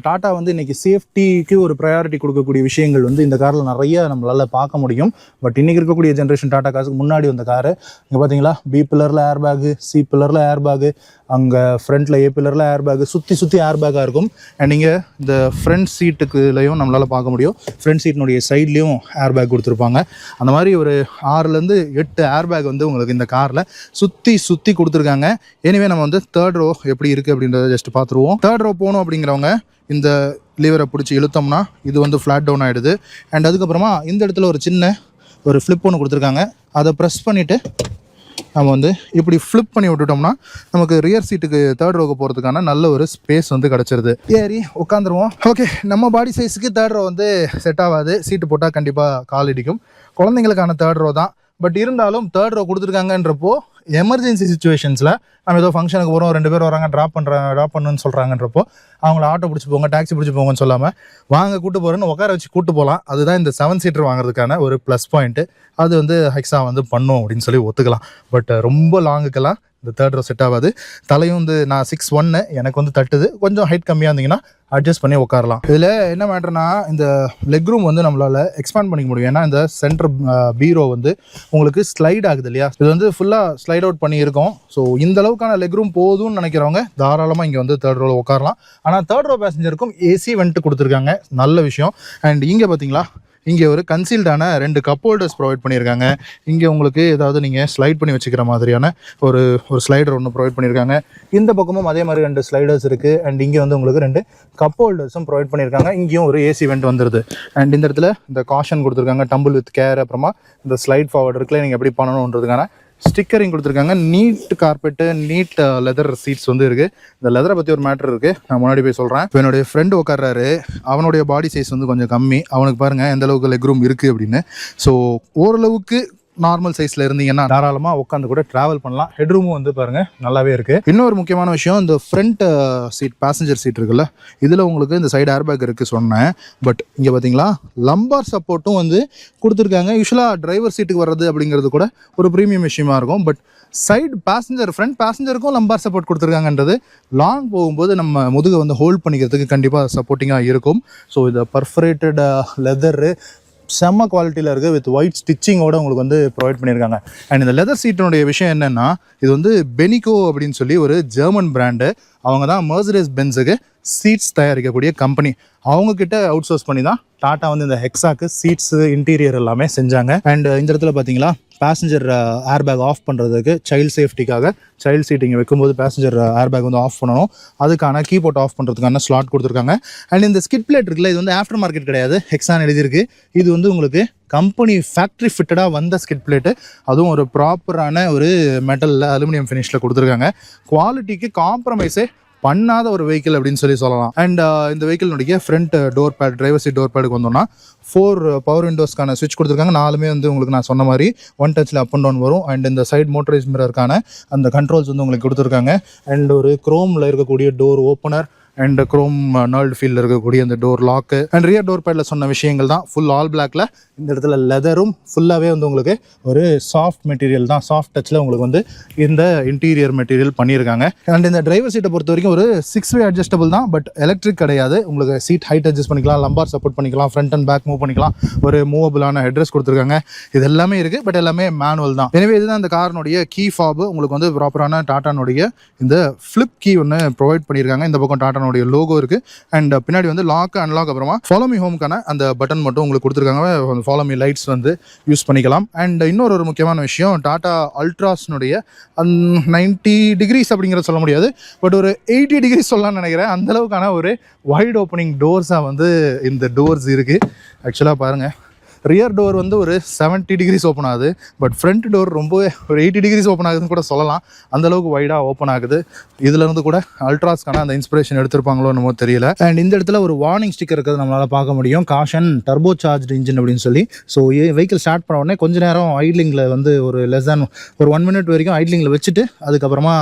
டாட்டா வந்து இன்னைக்கு சேஃப்டிக்கு ஒரு ப்ரையாரிட்டி கொடுக்கக்கூடிய விஷயங்கள் வந்து இந்த காரில் நிறைய நம்மளால் பார்க்க முடியும். பட் இன்னைக்கு இருக்கக்கூடிய ஜென்ரேஷன் டாடா காருக்கு முன்னாடி வந்த காரு இங்கே பார்த்தீங்களா, பி பில்லரில் ஏர் பேகு, சி பில்லரில் ஏர் பேகு, அங்கே ஃப்ரண்ட்டில் ஏ பில்லரில் ஏர் பேகு, சுற்றி ஏர் பேக்காக இருக்கும். அண்ட் நீங்கள் இந்த ஃப்ரண்ட் சீட்டுக்குலையும் நம்மளால் பார்க்க முடியும். ஃப்ரண்ட் சீட்டினுடைய சைட்லேயும் ஏர் பேக் கொடுத்துருப்பாங்க. அந்த மாதிரி ஒரு 6லேருந்து 8 ஏர் பேக் வந்து உங்களுக்கு இந்த காரில் சுற்றி கொடுத்துருக்காங்க. எனிவே நம்ம வந்து 3rd ரோ எப்படி இருக்குது அப்படின்றத ஜஸ்ட் பார்த்துருவோம். 3rd ரோ போகணும் அப்படிங்கிறவங்க இந்த லீவரை பிடிச்சி இழுத்தோம்னா இது வந்து ஃப்ளாட் டவுன் ஆகிடுது. அண்ட் அதுக்கப்புறமா இந்த இடத்துல ஒரு சின்ன ஒரு ஃப்ளிப் ஒன்று கொடுத்துருக்காங்க. அதை ப்ரெஸ் பண்ணிவிட்டு நம்ம வந்து இப்படி ஃப்ளிப் பண்ணி விட்டுட்டோம்னா நமக்கு ரியர் சீட்டுக்கு 3rd ரோக்கு போகிறதுக்கான நல்ல ஒரு ஸ்பேஸ் வந்து கிடச்சிருது. ஏறி உட்காந்துருவோம். ஓகே, நம்ம பாடி சைஸுக்கு 3rd ரோ வந்து செட் ஆகாது. சீட்டு போட்டால் கண்டிப்பாக கால் இடிக்கும். குழந்தைங்களுக்கான 3rd ரோ தான். பட் இருந்தாலும் தேர்ட் ரோ கொடுத்துருக்காங்கன்றப்போ எமர்ஜென்சி சுச்சுவேஷன்ஸில் நம்ம ஏதோ ஃபங்க்ஷனுக்கு போகிறோம், 2 பேர் வராங்க, ட்ராப் பண்ணுன்னு சொல்கிறாங்கன்றப்போ அவங்கள ஆட்டோ பிடிச்சி போங்க, டாக்ஸி பிடிச்சி போங்கன்னு சொல்லாமல் வாங்க கூட்டு போகிறேன்னு உட்கார வச்சு கூட்டு போகலாம். அதுதான் இந்த 7 சீட்டர் வாங்குறதுக்கான ஒரு ப்ளஸ் பாயிண்ட்டு. அது வந்து ஹெக்ஸா வந்து பண்ணும் அப்படின்னு சொல்லி ஒத்துக்கலாம். பட் ரொம்ப லாங்குக்கெல்லாம் இந்த தேர்ட் ரோ செட் ஆகாது. தலையும் வந்து நான் 6'1", எனக்கு வந்து தட்டுது. கொஞ்சம் ஹைட் கம்மியாக இருந்தீங்கன்னா அட்ஜஸ்ட் பண்ணி உட்காரலாம். இதில் என்ன மேட்டர்னா, இந்த லெக் ரூம் வந்து நம்மளால் எக்ஸ்பேண்ட் பண்ணிக்க முடியும். ஏன்னா இந்த சென்டர் பீரோ வந்து உங்களுக்கு ஸ்லைட் ஆகுது இல்லையா, இது வந்து ஃபுல்லாக ஸ்லைட் அவுட் பண்ணி இருக்கும். ஸோ இந்த அளவுக்கான லெக் ரூம் போதும்னு நினைக்கிறவங்க தாராளமாக இங்கே வந்து தேர்ட் ரோவில் உட்காரலாம். ஆனால் தேர்ட் ரோ பேசஞ்சருக்கும் ஏசி வெண்ட் கொடுத்துருக்காங்க, நல்ல விஷயம். அண்ட் இங்கே பார்த்தீங்களா, இங்கே ஒரு கன்சீல்டான 2 கப் ஹோல்டர்ஸ் ப்ரொவைட் பண்ணியிருக்காங்க. இங்கே உங்களுக்கு ஏதாவது நீங்கள் ஸ்லைட் பண்ணி வச்சுக்கிற மாதிரியான ஒரு ஸ்லைடர் ஒன்று ப்ரொவைட் பண்ணியிருக்காங்க. இந்த பக்கமும் அதே மாதிரி 2 ஸ்லைடர்ஸ் இருக்குது. அண்ட் இங்கே வந்து உங்களுக்கு 2 கப் ஹோல்டர்ஸும் ப்ரொவைட் பண்ணியிருக்காங்க. இங்கேயும் ஒரு ஏசி வெண்ட் வந்துடுது. அண்ட் இந்த இடத்துல இந்த காஷன் கொடுத்துருக்காங்க, டம்பிள் வித் கேர். அப்புறமா இந்த ஸ்லைட் ஃபார்வர்டு இருக்குல்ல, நீங்கள் எப்படி பண்ணணுன்றதுக்கான ஸ்டிக்கரிங் கொடுத்துருக்காங்க. Neat carpet, neat leather seats வந்து இருக்குது. இந்த லெதரை பற்றி ஒரு மேட்டர் இருக்குது, நான் முன்னாடி போய் சொல்கிறேன். இப்போ என்னுடைய ஃப்ரெண்டு உட்கார்றாரு, அவனுடைய பாடி சைஸ் வந்து கொஞ்சம் கம்மி. அவனுக்கு பாருங்கள் எந்த அளவுக்கு லெக் ரூம் இருக்குது அப்படின்னு. ஸோ ஓரளவுக்கு நார்மல் சைஸில் இருந்தீங்கன்னா தாராளமாக உட்காந்து கூட ட்ராவல் பண்ணலாம். ஹெட்ரூமும் வந்து பாருங்கள் நல்லாவே இருக்குது. இன்னொரு முக்கியமான விஷயம், இந்த ஃப்ரண்ட் சீட், பேசஞ்சர் சீட் இருக்குல்ல, இதில் உங்களுக்கு இந்த சைடு ஏர்பேக் இருக்குது சொன்னேன். பட் இங்கே பார்த்தீங்களா, லம்பார் சப்போர்ட்டும் வந்து கொடுத்துருக்காங்க. யூஸ்வலாக டிரைவர் சீட்டுக்கு வர்றது அப்படிங்கிறது கூட ஒரு ப்ரீமியம் விஷயமா இருக்கும். பட் சைடு பேசஞ்சர், ஃப்ரண்ட் பேசஞ்சருக்கும் லம்பார் சப்போர்ட் கொடுத்துருக்காங்கன்றது லாங் போகும்போது நம்ம முதுகை வந்து ஹோல்ட் பண்ணிக்கிறதுக்கு கண்டிப்பாக சப்போர்ட்டிங்காக இருக்கும். ஸோ இதை பர்ஃபரேட்டட் லெதரு செம்ம குவாலிட்டியில் இருக்குது, வித் ஒயிட் ஸ்டிச்சிங்கோடு உங்களுக்கு வந்து ப்ரொவைட் பண்ணியிருக்காங்க. அண்ட் இந்த லெதர் சீட்டினுடைய விஷயம் என்னென்னா, இது வந்து பெனிகோ அப்படின்னு சொல்லி ஒரு ஜெர்மன் பிராண்டு. அவங்க தான் மெர்சிடிஸ் பென்ஸுக்கு சீட்ஸ் தயாரிக்கக்கூடிய கம்பெனி. அவங்கக்கிட்ட அவுட் சோர்ஸ் பண்ணி தான் டாட்டா வந்து இந்த ஹெக்ஸாக்கு சீட்ஸு, இன்டீரியர் எல்லாமே செஞ்சாங்க. அண்ட் இந்த இடத்துல பார்த்தீங்களா, பேசஞ்சர் ஏர்பேக் ஆஃப் பண்ணுறதுக்கு சைல்டு சேஃப்டிக்காக சைல்டு சீட்டிங் வைக்கும்போது பேசஞ்சர் ஏர்பேக் வந்து ஆஃப் பண்ணணும். அதுக்கான கீபோர்ட் ஆஃப் பண்ணுறதுக்கான ஸ்லாட் கொடுத்துருக்காங்க. அண்ட் இந்த ஸ்கிட் பிளேட் இருக்குல்ல, இது வந்து ஆஃப்டர் மார்க்கெட் கிடையாது, ஹெக்ஸான் எழுதியிருக்கு. இது வந்து உங்களுக்கு கம்பெனி ஃபேக்ட்ரி ஃபிட்டடாக வந்த ஸ்கிட் பிளேட்டு. அதுவும் ஒரு ப்ராப்பரான ஒரு மெட்டலில் அலுமினியம் ஃபினிஷில் கொடுத்துருக்காங்க. குவாலிட்டிக்கு காம்ப்ரமைஸே பண்ணாத ஒரு வெஹிக்கிள் அப்படின்னு சொல்லலாம். அண்ட் இந்த வெஹிக்கிளுடைய front door pad, driver seat door பேடுக்கு வந்தோம்னா 4 பவர் விண்டோஸ்க்கான ஸ்விட்ச் கொடுத்துருக்காங்க. 4மே வந்து உங்களுக்கு நான் சொன்ன மாதிரி 1 டச்சில் அப் அண்ட் டவுன் வரும். அண்ட் இந்த சைட் மோட்டரைஸ் மிரருக்கான அந்த கண்ட்ரோல்ஸ் வந்து உங்களுக்கு கொடுத்துருக்காங்க. அண்ட் ஒரு குரோமில் இருக்கக்கூடிய door opener and chrome knurled ஃபீல்டில் இருக்கக்கூடிய அந்த door lock. And rear door பேடில் சொன்ன விஷயங்கள் தான். ஃபுல் ஆல் பிளாக்ல, இந்த இடத்துல லெதரும் ஃபுல்லாகவே வந்து உங்களுக்கு ஒரு சாஃப்ட் மெட்டீரியல் தான், சாஃப்ட் டச்சில் உங்களுக்கு வந்து இந்த இன்டீரியர் மெட்டீரியல் பண்ணியிருக்காங்க. அண்ட் இந்த டிரைவர் சீட்டை பொறுத்த வரைக்கும் ஒரு 6-வே அட்ஜஸ்டபிள் தான், பட் எலக்ட்ரிக் கிடையாது. உங்களுக்கு சீட் ஹைட் அட்ஜஸ்ட் பண்ணிக்கலாம், லம்பார் சப்போர்ட் பண்ணிக்கலாம், ஃப்ரண்ட் அண்ட் பேக் மூவ் பண்ணிக்கலாம், ஒரு மூவபிளான ஹெட்ரெஸ்ட் கொடுத்துருக்காங்க. இது எல்லாமே இருக்குது, பட் எல்லாமே மேனுவல் தான். எனவே இதுதான் இந்த காரினுடைய கீ ஃபாப். உங்களுக்கு வந்து ப்ராப்பரான டாட்டானுடைய இந்த ஃப்ளிப் கீ ஒன்று ப்ரொவைட் பண்ணியிருக்காங்க. இந்த பக்கம் டாட்டானுடைய லோகோ இருக்குது. அண்ட் பின்னாடி வந்து லாக் அன்லாக், அப்புறமா ஃபாலோ மீ ஹோம்க்கான அந்த பட்டன் மட்டும் உங்களுக்கு கொடுத்துருக்காங்க. ஃபாலோ மீ லைட்ஸ் வந்து யூஸ் பண்ணிக்கலாம். அண்ட் இன்னொரு முக்கியமான விஷயம், டாடா அல்ட்ராஸ்னுடைய 90 டிகிரிஸ் அப்படிங்கிறத சொல்ல முடியாது, பட் ஒரு 80 டிகிரிஸ் சொல்லலாம்னு நினைக்கிறேன். அந்தளவுக்கான ஒரு வைட் ஓப்பனிங் டோர்ஸாக வந்து இந்த டோர்ஸ் இருக்குது. ஆக்சுவலாக பாருங்கள், ரியர் டோர் வந்து ஒரு 70 டிகிரிஸ் ஓப்பன் ஆகுது, பட் ஃப்ரண்ட் டோர் ரொம்பவே ஒரு 80 டிகிரிஸ் ஓப்பன் ஆகுதுன்னு கூட சொல்லலாம். அந்தளவுக்கு வைடாக ஓப்பன் ஆகுது. இதுலேருந்து கூட அல்ட்ராஸ்க்கான அந்த இன்ஸ்பிரேஷன் எடுத்திருப்பாங்களோ என்னமோ தெரியல. அண்ட் இந்த இடத்துல ஒரு வார்னிங் ஸ்டிக்கர் இருக்கிறது நம்மளால் பார்க்க முடியும், காஷன் டர்போ சார்ஜ் இன்ஜின் அப்படின்னு சொல்லி. ஸோ வெஹிக்கிள் ஸ்டார்ட் பண்ண உடனே கொஞ்ச நேரம் ஐட்லிங்கில் வந்து ஒரு லெஸ் தேன் ஒரு 1 மினிட் வரைக்கும் ஐட்லிங்கில் வச்சுட்டு அதுக்கப்புறமா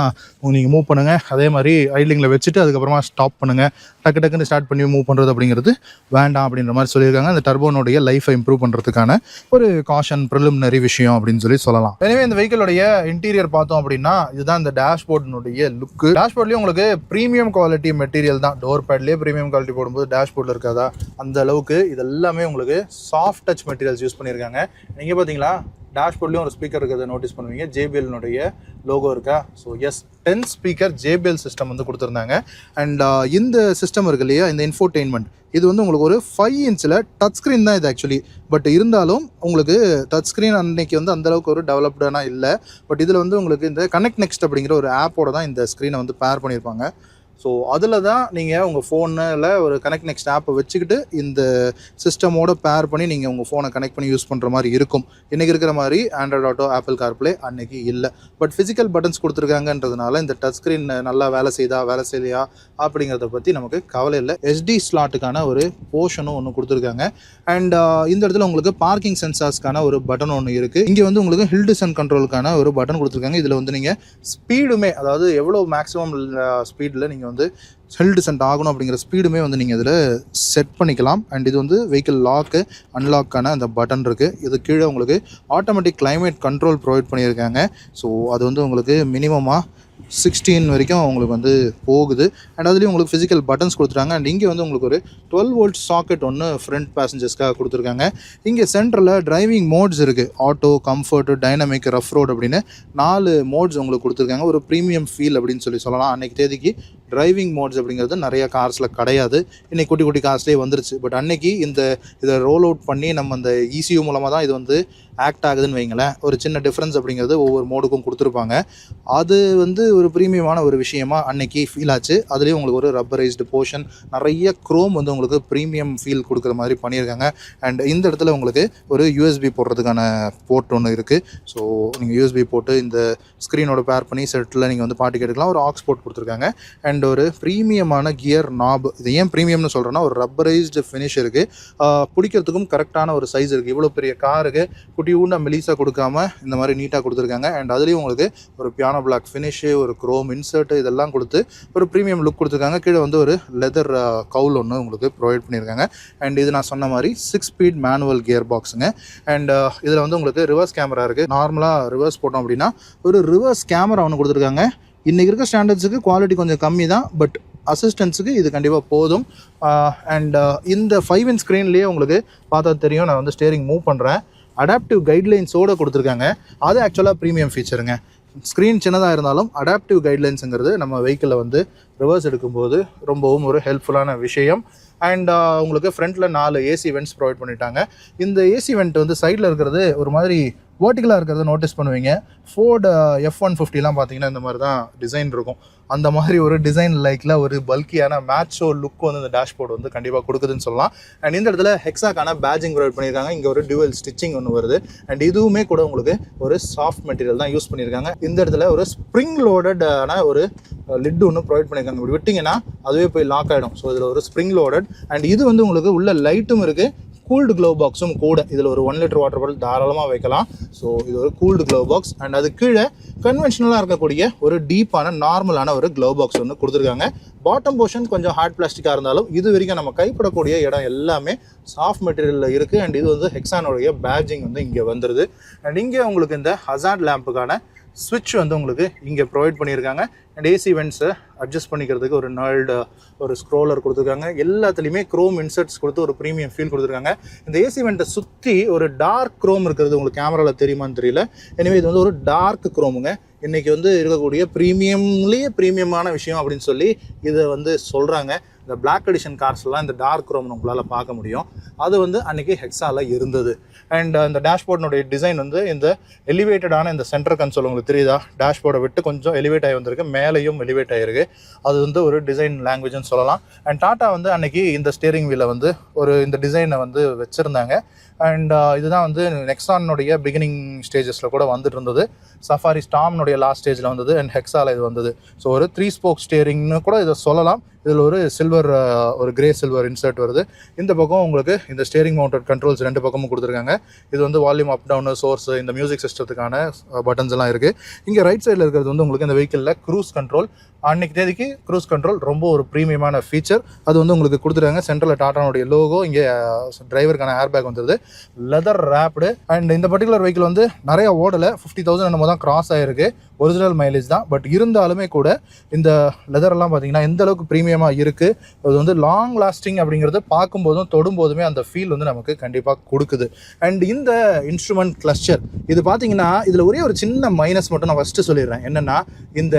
நீங்கள் மூவ் பண்ணுங்கள். அதே மாதிரி ஐட்லிங்கில் வச்சுட்டு அதுக்கப்புறமா ஸ்டாப் பண்ணுங்கள். டக்கு டக்குன்னு ஸ்டார்ட் பண்ணி மூவ் பண்ணுறது அப்படிங்கிறது வேண்டாம் அப்படின்ற மாதிரி சொல்லியிருக்காங்க. அந்த டர்போனுடைய லைஃபை இம்ப்ரூவ் பண்ணுறதுக்கான ஒரு காஷன் ப்ரிலிமினரி விஷயம் அப்படின்னு சொல்லலாம். எனவே இந்த வெஹிக்கிளுடைய இன்டீரியர் பார்த்தோம் அப்படின்னா, இதுதான் இந்த டேஷ்போர்டினுடைய லுக்கு. டேஷ்போர்ட்லேயும் உங்களுக்கு ப்ரீமியம் குவாலிட்டி மெட்டீரியல் தான். டோர் பேட்லேயே ப்ரீமியம் குவாலிட்டி போடும்போது டேஷ்போர்டில் இருக்காதா, அந்த அளவுக்கு இது எல்லாமே உங்களுக்கு சாஃப்ட் டச் மெட்டீரியல்ஸ் யூஸ் பண்ணியிருக்காங்க. நீங்கள் பார்த்தீங்களா, டேஷ்போர்ட்லேயும் ஒரு ஸ்பீக்கர் இருக்கிறத நோட்டீஸ் பண்ணுவீங்க. JBLனுடைய லோகோ இருக்கா. So yes, 10 speaker JBL system வந்து கொடுத்துருந்தாங்க. அண்ட் இந்த சிஸ்டம் இருக்கு இல்லையா, இந்த இன்ஃபோடெயின்மெண்ட், இது வந்து உங்களுக்கு ஒரு 5 இன்ச்சில் டச் ஸ்க்ரீன் தான் இது ஆக்சுவலி. பட் இருந்தாலும் உங்களுக்கு டச் ஸ்க்ரீன் அன்னைக்கு வந்து அந்தளவுக்கு ஒரு டெவலப்டானா இல்லை. பட் இதில் வந்து உங்களுக்கு இந்த கனெக்ட் நெக்ஸ்ட் அப்படிங்கிற ஒரு ஆப்போட தான் இந்த ஸ்க்ரீனை வந்து பேர் பண்ணியிருப்பாங்க. ஸோ அதில் தான் நீங்கள் உங்கள் ஃபோனில் ஒரு கனெக்ட் நெக்ஸ்ட் ஆப்பை வச்சுக்கிட்டு இந்த சிஸ்டமோட பேர் பண்ணி நீங்கள் உங்கள் ஃபோனை கனெக்ட் பண்ணி யூஸ் பண்ணுற மாதிரி இருக்கும். இன்றைக்கி இருக்கிற மாதிரி ஆண்ட்ராய்டு ஆட்டோ, ஆப்பிள் கார்ப்ளே அன்றைக்கி இல்லை. பட் ஃபிசிக்கல் பட்டன்ஸ் கொடுத்துருக்காங்கன்றதுனால இந்த டச் ஸ்க்ரீன் நல்லா வேலை செய்யலையா அப்படிங்கிறத பற்றி நமக்கு கவலை இல்லை. SD ஸ்லாட்டுக்கான ஒரு போர்ஷனும் ஒன்று கொடுத்துருக்காங்க. அண்ட் இந்த இடத்துல உங்களுக்கு பார்க்கிங் சென்சார்ஸ்க்கான ஒரு பட்டன் ஒன்று இருக்குது. இங்கே வந்து உங்களுக்கு ஹில் டிசன் கண்ட்ரோலுக்கான ஒரு பட்டன் கொடுத்துருக்காங்க. இதில் வந்து நீங்கள் ஸ்பீடுமே, அதாவது எவ்வளோ மேக்ஸிமம் ஸ்பீடில் நீங்கள் வந்து ஹில் டிசன்ட் ஆகணும் அப்படிங்கிற ஸ்பீடுமே வந்து நீங்கள் இதில் செட் பண்ணிக்கலாம். அண்ட் இது வந்து வெஹிக்கிள் லாக்கு அன்லாக்கான அந்த பட்டன் இருக்குது. இது கீழே உங்களுக்கு ஆட்டோமேட்டிக் கிளைமேட் கண்ட்ரோல் ப்ரொவைட் பண்ணியிருக்காங்க. ஸோ அது வந்து உங்களுக்கு மினிமமாக 16 வரைக்கும் உங்களுக்கு வந்து போகுது. அண்ட் அதுலேயும் உங்களுக்கு ஃபிசிக்கல் பட்டன்ஸ் கொடுத்துருக்காங்க. அண்ட் இங்கே வந்து உங்களுக்கு ஒரு 12 வோல்ட் சாக்கெட் ஒன்று ஃப்ரண்ட் பேசஞ்சர்ஸ்க்காக கொடுத்துருக்காங்க. இங்கே சென்டரில் டிரைவிங் மோட்ஸ் இருக்குது. Auto, comfort, dynamic, rough road அப்படின்னு 4 மோட்ஸ் உங்களுக்கு கொடுத்துருக்காங்க. ஒரு ப்ரீமியம் ஃபீல் அப்படின்னு சொல்லலாம். அன்றைக்கி தேதிக்கு டிரைவிங் மோட்ஸ் அப்படிங்கிறது நிறைய கார்ஸில் கிடையாது. இன்றைக்கி குட்டி கார்ஸ்லேயே வந்துருச்சு. பட் அன்றைக்கி இதை ரோல் அவுட் பண்ணி நம்ம அந்த ECU மூலமாக தான் இது வந்து ஆக்ட் ஆகுதுன்னு வைங்களேன். ஒரு சின்ன டிஃப்ரென்ஸ் அப்படிங்கிறது ஒவ்வொரு மோடுக்கும் கொடுத்துருப்பாங்க. அது வந்து ஒரு ப்ரீமியமான ஒரு விஷயமா அன்னைக்கு ஃபீல் ஆச்சு. அதுலேயும் உங்களுக்கு ஒரு ரப்பரைஸ்டு போர்ஷன், நிறைய க்ரோம் வந்து உங்களுக்கு ப்ரீமியம் ஃபீல் கொடுக்குற மாதிரி பண்ணியிருக்காங்க. அண்ட் இந்த இடத்துல உங்களுக்கு ஒரு USB போடுறதுக்கான போர்ட் ஒன்று இருக்குது. ஸோ நீங்கள் USB போட்டு இந்த ஸ்க்ரீனோட பேர் பண்ணி செட்டில் நீங்கள் வந்து பாட்டு கேட்டுக்கலாம். ஒரு ஆக்ஸ் போர்ட் கொடுத்துருக்காங்க. அண்ட் ஒரு ப்ரீமியமான கியர் நாப். இது ஏன் ப்ரீமியம்னு சொல்கிறேன்னா, ஒரு ரப்பரைஸ்டு ஃபினிஷ் இருக்குது. பிடிக்கிறதுக்கும் கரெக்டான ஒரு சைஸ் இருக்குது. இவ்வளோ பெரிய காருக்கு குட்டியூண்டா மெலிசா கொடுக்காம இந்த மாதிரி நீட்டாக கொடுத்துருக்காங்க. அண்ட் அதுலேயும் உங்களுக்கு ஒரு பியானோ பிளாக் ஃபினிஷு, ஒரு குரோம் இன்சர்ட் இதெல்லாம் கொடுத்து ஒரு ப்ரீமியம் லுக் கொடுத்துருக்காங்க. கீழே வந்து ஒரு லெதர் கவுல் ஒன்று உங்களுக்கு ப்ரொவைட் பண்ணியிருக்காங்க. அண்ட் இது நான் சொன்ன மாதிரி 6 ஸ்பீட் மேனுவல் கியர் பாக்ஸுங்க. அண்ட் இதில் வந்து உங்களுக்கு ரிவர்ஸ் கேமரா இருக்குது. நார்மலாக ரிவர்ஸ் போட்டோம் அப்படின்னா ஒரு ரிவர்ஸ் கேமரா ஒன்று கொடுத்துருக்காங்க. இன்றைக்கி இருக்க ஸ்டாண்டர்ட்ஸுக்கு குவாலிட்டி கொஞ்சம் கம்மி தான், பட் அசிஸ்டன்ஸுக்கு இது கண்டிப்பாக போதும். அண்ட் இந்த 5 இன்ச் ஸ்க்ரீன்லேயே உங்களுக்கு பார்த்தா தெரியும். நான் வந்து ஸ்டேரிங் மூவ் பண்ணுறேன். அடாப்டிவ் கைட்லைன்ஸோடு கொடுத்துருக்காங்க. அது ஆக்சுவலாக ப்ரீமியம் ஃபீச்சருங்க. ஸ்க்ரீன் சின்னதாக இருந்தாலும் அடாப்டிவ் கைட்லைன்ஸுங்கிறது நம்ம வெஹிக்கிளில் வந்து ரிவர்ஸ் எடுக்கும்போது ரொம்பவும் ஒரு ஹெல்ப்ஃபுல்லான விஷயம். அண்ட் உங்களுக்கு ஃப்ரண்ட்டில் 4 AC வெண்ட்ஸ் ப்ரொவைட் பண்ணிட்டாங்க. இந்த AC வெண்ட் வந்து சைடில் இருக்கிறது ஒரு மாதிரி வேர்ட்டிக்கலாக இருக்கிறத நோட்டீஸ் பண்ணுவீங்க. ஃபோர்டு F-150லாம் பார்த்தீங்கன்னா இந்த மாதிரி தான் டிசைன் இருக்கும். அந்த மாதிரி ஒரு டிசைன் லைக்கில் ஒரு பல்கியான மேட்சோ லுக் வந்து இந்த டேஷ்போர்டு வந்து கண்டிப்பாக கொடுக்குதுன்னு சொல்லலாம். அண்ட் இந்த இடத்துல ஹெக்ஸாக்கான பேட்ஜிங் ப்ரொவைட் பண்ணியிருக்காங்க. இங்கே ஒரு டியூவல் ஸ்டிச்சிங் ஒன்று வருது. அண்ட் இதுவுமே கூட உங்களுக்கு ஒரு சாஃப்ட் மெட்டீரியல் தான் யூஸ் பண்ணியிருக்காங்க. இந்த இடத்துல ஒரு ஸ்ப்ரிங் லோடடான ஒரு லிட் ஒன்று ப்ரொவைட் பண்ணியிருக்காங்க. இப்படி விட்டிங்கன்னா அதுவே போய் லாக் ஆகிடும். ஸோ இதில் ஒரு ஸ்ப்ரிங் லோடட். அண்ட் இது வந்து உங்களுக்கு உள்ள லைட்டும் இருக்குது, கூல்டு க்ளவ் பாக்ஸும் கூட. இதில் ஒரு 1 லிட்டர் வாட்டர் பாட்டில் தாராளமாக வைக்கலாம். ஸோ இது ஒரு கூல்டு க்ளவ் பாக்ஸ். அண்ட் அது கீழே கன்வென்ஷனலாக இருக்கக்கூடிய ஒரு டீப்பான நார்மலான ஒரு க்ளவ் பாக்ஸ் ஒன்று கொடுத்துருக்காங்க. பாட்டம் போர்ஷன் கொஞ்சம் ஹார்ட் பிளாஸ்டிக்காக இருந்தாலும் இது வரைக்கும் நம்ம கைப்படக்கூடிய இடம் எல்லாமே சாஃப்ட் மெட்டீரியலில் இருக்குது. அண்ட் இது வந்து ஹெக்ஸானோடைய பேட்ஜிங் வந்து இங்கே வந்துடுது. அண்ட் இங்கே உங்களுக்கு இந்த ஹசார்ட் லேம்புக்கான ஸ்விட்ச் வந்து உங்களுக்கு இங்கே ப்ரொவைட் பண்ணியிருக்காங்க. அண்ட் AC வெண்ட்ஸை அட்ஜஸ்ட் பண்ணிக்கிறதுக்கு ஒரு நர்ல்டு ஒரு ஸ்க்ரோலர் கொடுத்துருக்காங்க. எல்லாத்துலேயுமே க்ரோம் இன்சர்ட்ஸ் கொடுத்து ஒரு ப்ரீமியம் ஃபீல் கொடுத்துருக்காங்க. இந்த AC வெண்ட்டை சுற்றி ஒரு டார்க் க்ரோம் இருக்கிறது உங்களுக்கு கேமராவில் தெரியுமான்னு தெரியல. எனவே இது வந்து ஒரு டார்க் க்ரோமுங்க. இன்றைக்கி வந்து இருக்கக்கூடிய ப்ரீமியமான விஷயம் அப்படின்னு சொல்லி இதை வந்து சொல்கிறாங்க. இந்த பிளாக் எடிஷன் கார்ஸ்லாம் இந்த டார்க் க்ரோம் உங்களால் பார்க்க முடியும். அது வந்து அன்றைக்கி ஹெக்ஸாவில் இருந்தது. அண்ட் அந்த டேஷ்போர்டினுடைய டிசைன் வந்து இந்த எலிவேட்டடான இந்த சென்டர் கன்சோல் உங்களுக்கு தெரியுதா, டேஷ்போர்டை விட்டு கொஞ்சம் எலிவேட் ஆகி வந்திருக்கு, மேலேயும் எலிவேட் ஆகிருக்கு. அது வந்து ஒரு டிசைன் லாங்குவேஜ்னு சொல்லலாம். அண்ட் டாட்டா வந்து அன்றைக்கி இந்த ஸ்டேரிங் வீலை வந்து இந்த டிசைனை வந்து வச்சுருந்தாங்க. அண்ட் இதுதான் வந்து நெக்ஸானுடைய பிகினிங் ஸ்டேஜஸில் கூட வந்துட்டு இருந்தது. சஃபாரி ஸ்டார்ம்னுடைய லாஸ்ட் ஸ்டேஜில் வந்தது. அண்ட் ஹெக்ஸாவில் இது வந்தது. ஸோ ஒரு 3 ஸ்போக் ஸ்டேரிங்னு கூட இதை சொல்லலாம். இதில் ஒரு சில்வர், ஒரு கிரே சில்வர் இன்சர்ட் வருது. இந்த பக்கம் உங்களுக்கு இந்த ஸ்டேரிங் மவுண்டட் கண்ட்ரோல்ஸ் 2 பக்கமும் கொடுத்துருக்காங்க. இது வந்து வால்யூம் அப் டவுனு, சோர்ஸ், இந்த மியூசிக் சிஸ்டத்துக்கான பட்டன்ஸ் எல்லாம் இருக்குது. இங்கே ரைட் சைடில் இருக்கிறது வந்து உங்களுக்கு இந்த வெஹிக்கிளில் க்ரூஸ் கண்ட்ரோல். அன்றைக்கி தேதிக்கு க்ரூஸ் கண்ட்ரோல் ரொம்ப ஒரு ப்ரீமியமான ஃபீச்சர். அது வந்து உங்களுக்கு கொடுத்துருக்காங்க. சென்ட்ரலில் டாட்டானுடைய லோகோ, இங்கே டிரைவருக்கான ஏர் பேக் வந்துடுது, லெதர் ரேப்டு. அண்ட் இந்த பர்டிகுலர் வெஹிக்கிள் வந்து நிறையா ஓடலை, 50,000 என்னமோ தான் கிராஸ் ஆகிருக்கு. ஒரிஜினல் மைலேஜ் தான். பட் இருந்தாலுமே கூட இந்த லெதரெல்லாம் பார்த்தீங்கன்னா எந்த அளவுக்கு ப்ரீமியமாக இருக்குது. அது வந்து லாங் லாஸ்டிங் அப்படிங்கிறது பார்க்கும்போதும் தொடும்போதுமே அந்த ஃபீல் வந்து நமக்கு கண்டிப்பாக கொடுக்குது. அண்ட் இந்த இன்ஸ்ட்ருமெண்ட் கிளஸ்டர் இது பார்த்தீங்கன்னா இதில் ஒரே ஒரு சின்ன மைனஸ் மட்டும் நான் ஃபஸ்ட்டு சொல்லிடுறேன். என்னென்னா இந்த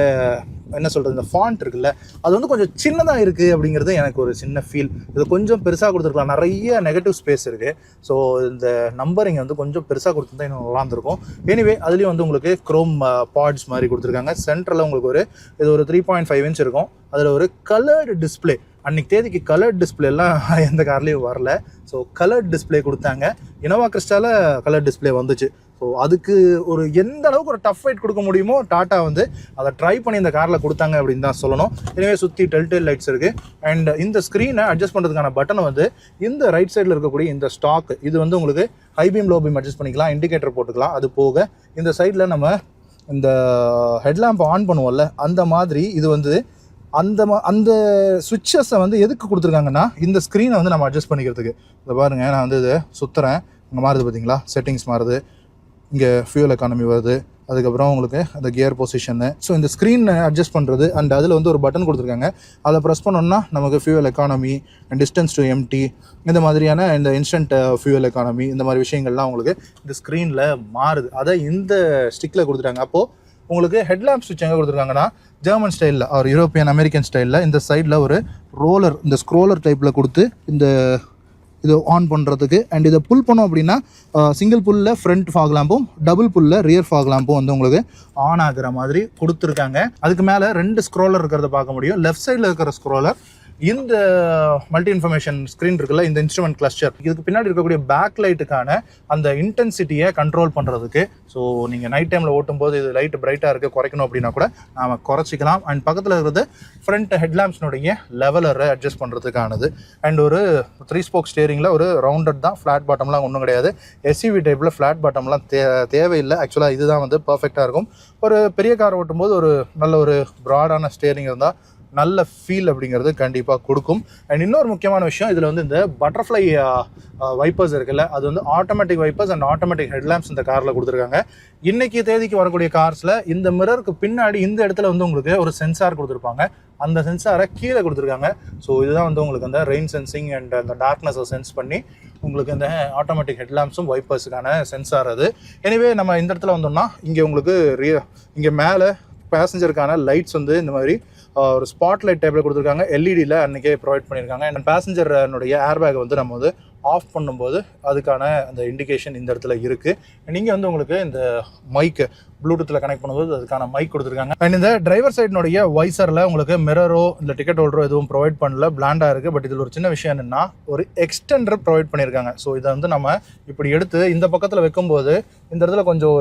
இந்த ஃபாண்ட் இருக்குல்ல, அது வந்து கொஞ்சம் சின்னதாக இருக்குது அப்படிங்கிறது எனக்கு ஒரு சின்ன ஃபீல். இது கொஞ்சம் பெருசாக கொடுத்துருக்கலாம். நிறைய நெகட்டிவ் ஸ்பேஸ் இருக்குது. ஸோ இந்த நம்பரிங் வந்து கொஞ்சம் பெருசாக கொடுத்துருந்தா இன்னும் நல்லா இருந்திருக்கும். எனிவே அதுலேயும் வந்து உங்களுக்கு க்ரோம் பாட்ஸ் மாதிரி கொடுத்துருக்காங்க. சென்டரில் உங்களுக்கு இது ஒரு 3.5 இன்ச் இருக்கும். அதில் ஒரு கலர்டு டிஸ்பிளே, அன்றைக்கி தேதிக்கு கலர்ட் டிஸ்பிளேலாம் எந்த கார்லேயும் வரல. ஸோ கலர்ட் டிஸ்பிளே கொடுத்தாங்க. இனோவா கிறிஸ்டாவில் கலர் டிஸ்பிளே வந்துச்சு. ஸோ அதுக்கு ஒரு எந்த அளவுக்கு ஒரு டஃப் ஃபைட் கொடுக்க முடியுமோ டாட்டா வந்து அதை ட்ரை பண்ணி இந்த காரில் கொடுத்தாங்க அப்படின்னு தான் சொல்லணும். எனவே சுற்றி டெல்டெயில் லைட்ஸ் இருக்குது. அண்ட் இந்த ஸ்க்ரீனை அட்ஜஸ்ட் பண்ணுறதுக்கான பட்டனை வந்து இந்த ரைட் சைடில் இருக்கக்கூடிய இந்த ஸ்டாக் இது வந்து உங்களுக்கு high beam low beam adjust பண்ணிக்கலாம், இண்டிகேட்டர் போட்டுக்கலாம். அது போக இந்த சைடில் நம்ம இந்த ஹெட்லாம்ப் ஆன் பண்ணுவோம்ல அந்த மாதிரி இது வந்து அந்த சுவிட்சஸை வந்து எதுக்கு கொடுத்துருக்காங்கன்னா இந்த ஸ்க்ரீனை வந்து நம்ம அட்ஜஸ்ட் பண்ணிக்கிறதுக்கு. இதை பாருங்கள், நான் வந்து இதை சுற்றுறேன், இங்கே மாறுது பார்த்தீங்களா, செட்டிங்ஸ் மாறுது, இங்கே ஃபியூல் எக்கானமி வருது, அதுக்கப்புறம் உங்களுக்கு அந்த கியர் பொசிஷனு. ஸோ இந்த ஸ்க்ரீனை அட்ஜஸ்ட் பண்ணுறது அண்ட் அதில் வந்து ஒரு பட்டன் கொடுத்துருக்காங்க. அதை ப்ரெஸ் பண்ணோம்னா நமக்கு fuel economy and distance to empty இந்த மாதிரியான இந்த இன்ஸ்டன்ட் ஃபியூல் எக்கானமி இந்த மாதிரி விஷயங்கள்லாம் உங்களுக்கு இந்த ஸ்க்ரீனில் மாறுது. அதை இந்த ஸ்டிக்கில் கொடுத்துட்டாங்க. அப்போது உங்களுக்கு ஹெட்லாம்ப் ஸ்விட்ச் எங்கே கொடுத்துருக்காங்கன்னா ஜெர்மன் ஸ்டைலில் ஒரு யூரோப்பியன் அமெரிக்கன் ஸ்டைலில் இந்த சைடில் ஒரு ரோலர், இந்த ஸ்க்ரோலர் டைப்பில் கொடுத்து இந்த இது ஆன் பண்ணுறதுக்கு. அண்ட் இதை புல் பண்ணோம் அப்படின்னா சிங்கிள் புல்லில் ஃப்ரண்ட் ஃபாக் லேம்பும் டபுள் புல்லில் ரியர் ஃபாக் லேம்பும் வந்து உங்களுக்கு ஆன் ஆகுற மாதிரி கொடுத்துருக்காங்க. அதுக்கு மேலே 2 ஸ்க்ரோலர் இருக்கிறத பார்க்க முடியும். லெஃப்ட் சைடில் இருக்கிற ஸ்க்ரோலர் இந்த மல்டி இன்ஃபர்மேஷன் ஸ்க்ரீன் இருக்குல்ல, இந்த இன்ஸ்ட்ருமெண்ட் கிளஸ்டர், இதுக்கு பின்னாடி இருக்கக்கூடிய பேக் லைட்டுக்கான அந்த இன்டென்சிட்டியை கண்ட்ரோல் பண்ணுறதுக்கு. ஸோ நீங்கள் நைட் டைமில் ஓட்டும்போது இது லைட் பிரைட்டாக இருக்குது குறைக்கணும் அப்படின்னா கூட நாம் குறைச்சிக்கலாம். அண்ட் பக்கத்தில் இருக்கிறது ஃப்ரண்ட் ஹெட்லாம்ப்ஸ்னுடைய லெவலரை அட்ஜஸ்ட் பண்ணுறதுக்கானது. அண்ட் ஒரு 3 ஸ்போக் ஸ்டேரிங்கில் ஒரு ரவுண்டட் தான், ஃப்ளாட் பாட்டம்லாம் ஒன்றும் கிடையாது. எஸ்யூவி டைப்பில் ஃப்ளாட் பாட்டம்லாம் தேவையில்லை. ஆக்சுவலாக இதுதான் வந்து பர்ஃபெக்டாக இருக்கும். ஒரு பெரிய கார் ஓட்டும்போது ஒரு நல்ல ஒரு ப்ராடான ஸ்டேரிங் இருந்தால் நல்ல ஃபீல் அப்படிங்கிறது கண்டிப்பாக கொடுக்கும். அண்ட் இன்னொரு முக்கியமான விஷயம், இதில் வந்து இந்த பட்டர்ஃப்ளை வைப்பர்ஸ் இருக்குல்ல, அது வந்து automatic vipers and automatic headlamps இந்த காரில் கொடுத்துருக்காங்க. இன்றைக்கி தேதிக்கு வரக்கூடிய கார்ஸில் இந்த மிரருக்கு பின்னாடி இந்த இடத்துல வந்து உங்களுக்கு ஒரு சென்சார் கொடுத்துருப்பாங்க. அந்த சென்சாரை கீழே கொடுத்துருக்காங்க. ஸோ இதுதான் வந்து உங்களுக்கு அந்த ரெயின் சென்சிங் அண்ட் அந்த டார்க்னஸை சென்ஸ் பண்ணி உங்களுக்கு இந்த ஆட்டோமேட்டிக் ஹெட்லாம்ப்ஸும் வைப்பர்ஸுக்கான சென்சார் அது. எனிவே நம்ம இந்த இடத்துல வந்தோம்னா இங்கே உங்களுக்கு இங்கே மேலே பேசஞ்சருக்கான லைட்ஸ் வந்து இந்த மாதிரி ஒரு ஸ்பாட் லைட் டைப்பில் கொடுத்துருக்காங்க. எல்இடியில் அன்றைக்கே ப்ரொவைட் பண்ணியிருக்காங்க. அண்ட் பேசஞ்சருடைய ஏர்பேக் வந்து நம்ம வந்து ஆஃப் பண்ணும்போது அதுக்கான அந்த இண்டிகேஷன் இந்த இடத்துல இருக்குது. நீங்கள் வந்து உங்களுக்கு இந்த மைக்கு ப்ளூடூத்தில் கனெக்ட் பண்ணும்போது அதுக்கான மைக் கொடுத்துருக்காங்க. அண்ட் இந்த டிரைவர் சைடினுடைய வைசரில் உங்களுக்கு மிரரோ இல்லை டிக்கெட் ஹோல்டரோ எதுவும் ப்ரொவைட் பண்ணல, பிளாண்டாக இருக்குது. பட் இதில் ஒரு சின்ன விஷயம் என்னென்னா ஒரு எக்ஸ்டெண்டர் ப்ரொவைட் பண்ணியிருக்காங்க. ஸோ இதை வந்து நம்ம இப்படி எடுத்து இந்த பக்கத்தில் வைக்கும்போது இந்த இடத்துல கொஞ்சம்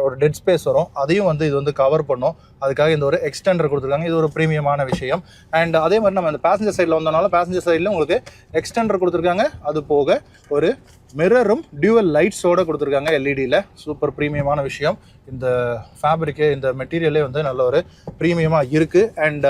ஒரு டெட் ஸ்பேஸ் வரும், அதையும் வந்து இது வந்து கவர் பண்ணும். அதுக்காக இந்த ஒரு எக்ஸ்டெண்டர் கொடுத்துருக்காங்க. இது ஒரு ப்ரீமியமான விஷயம். அண்ட் அதே மாதிரி நம்ம அந்த பேசஞ்சர் சைடில் வந்தனால பேசஞ்சர் சைடில் உங்களுக்கு எக்ஸ்டெண்டர் கொடுத்துருக்காங்க. அது போக ஒரு மிரரும் டியூவல் லைட்ஸோடு கொடுத்துருக்காங்க எல்இடியில். சூப்பர் ப்ரீமியமான விஷயம். இந்த ஃபேப்ரிக்கு இந்த மெட்டீரியலே வந்து நல்ல ஒரு ப்ரீமியமாக இருக்குது. And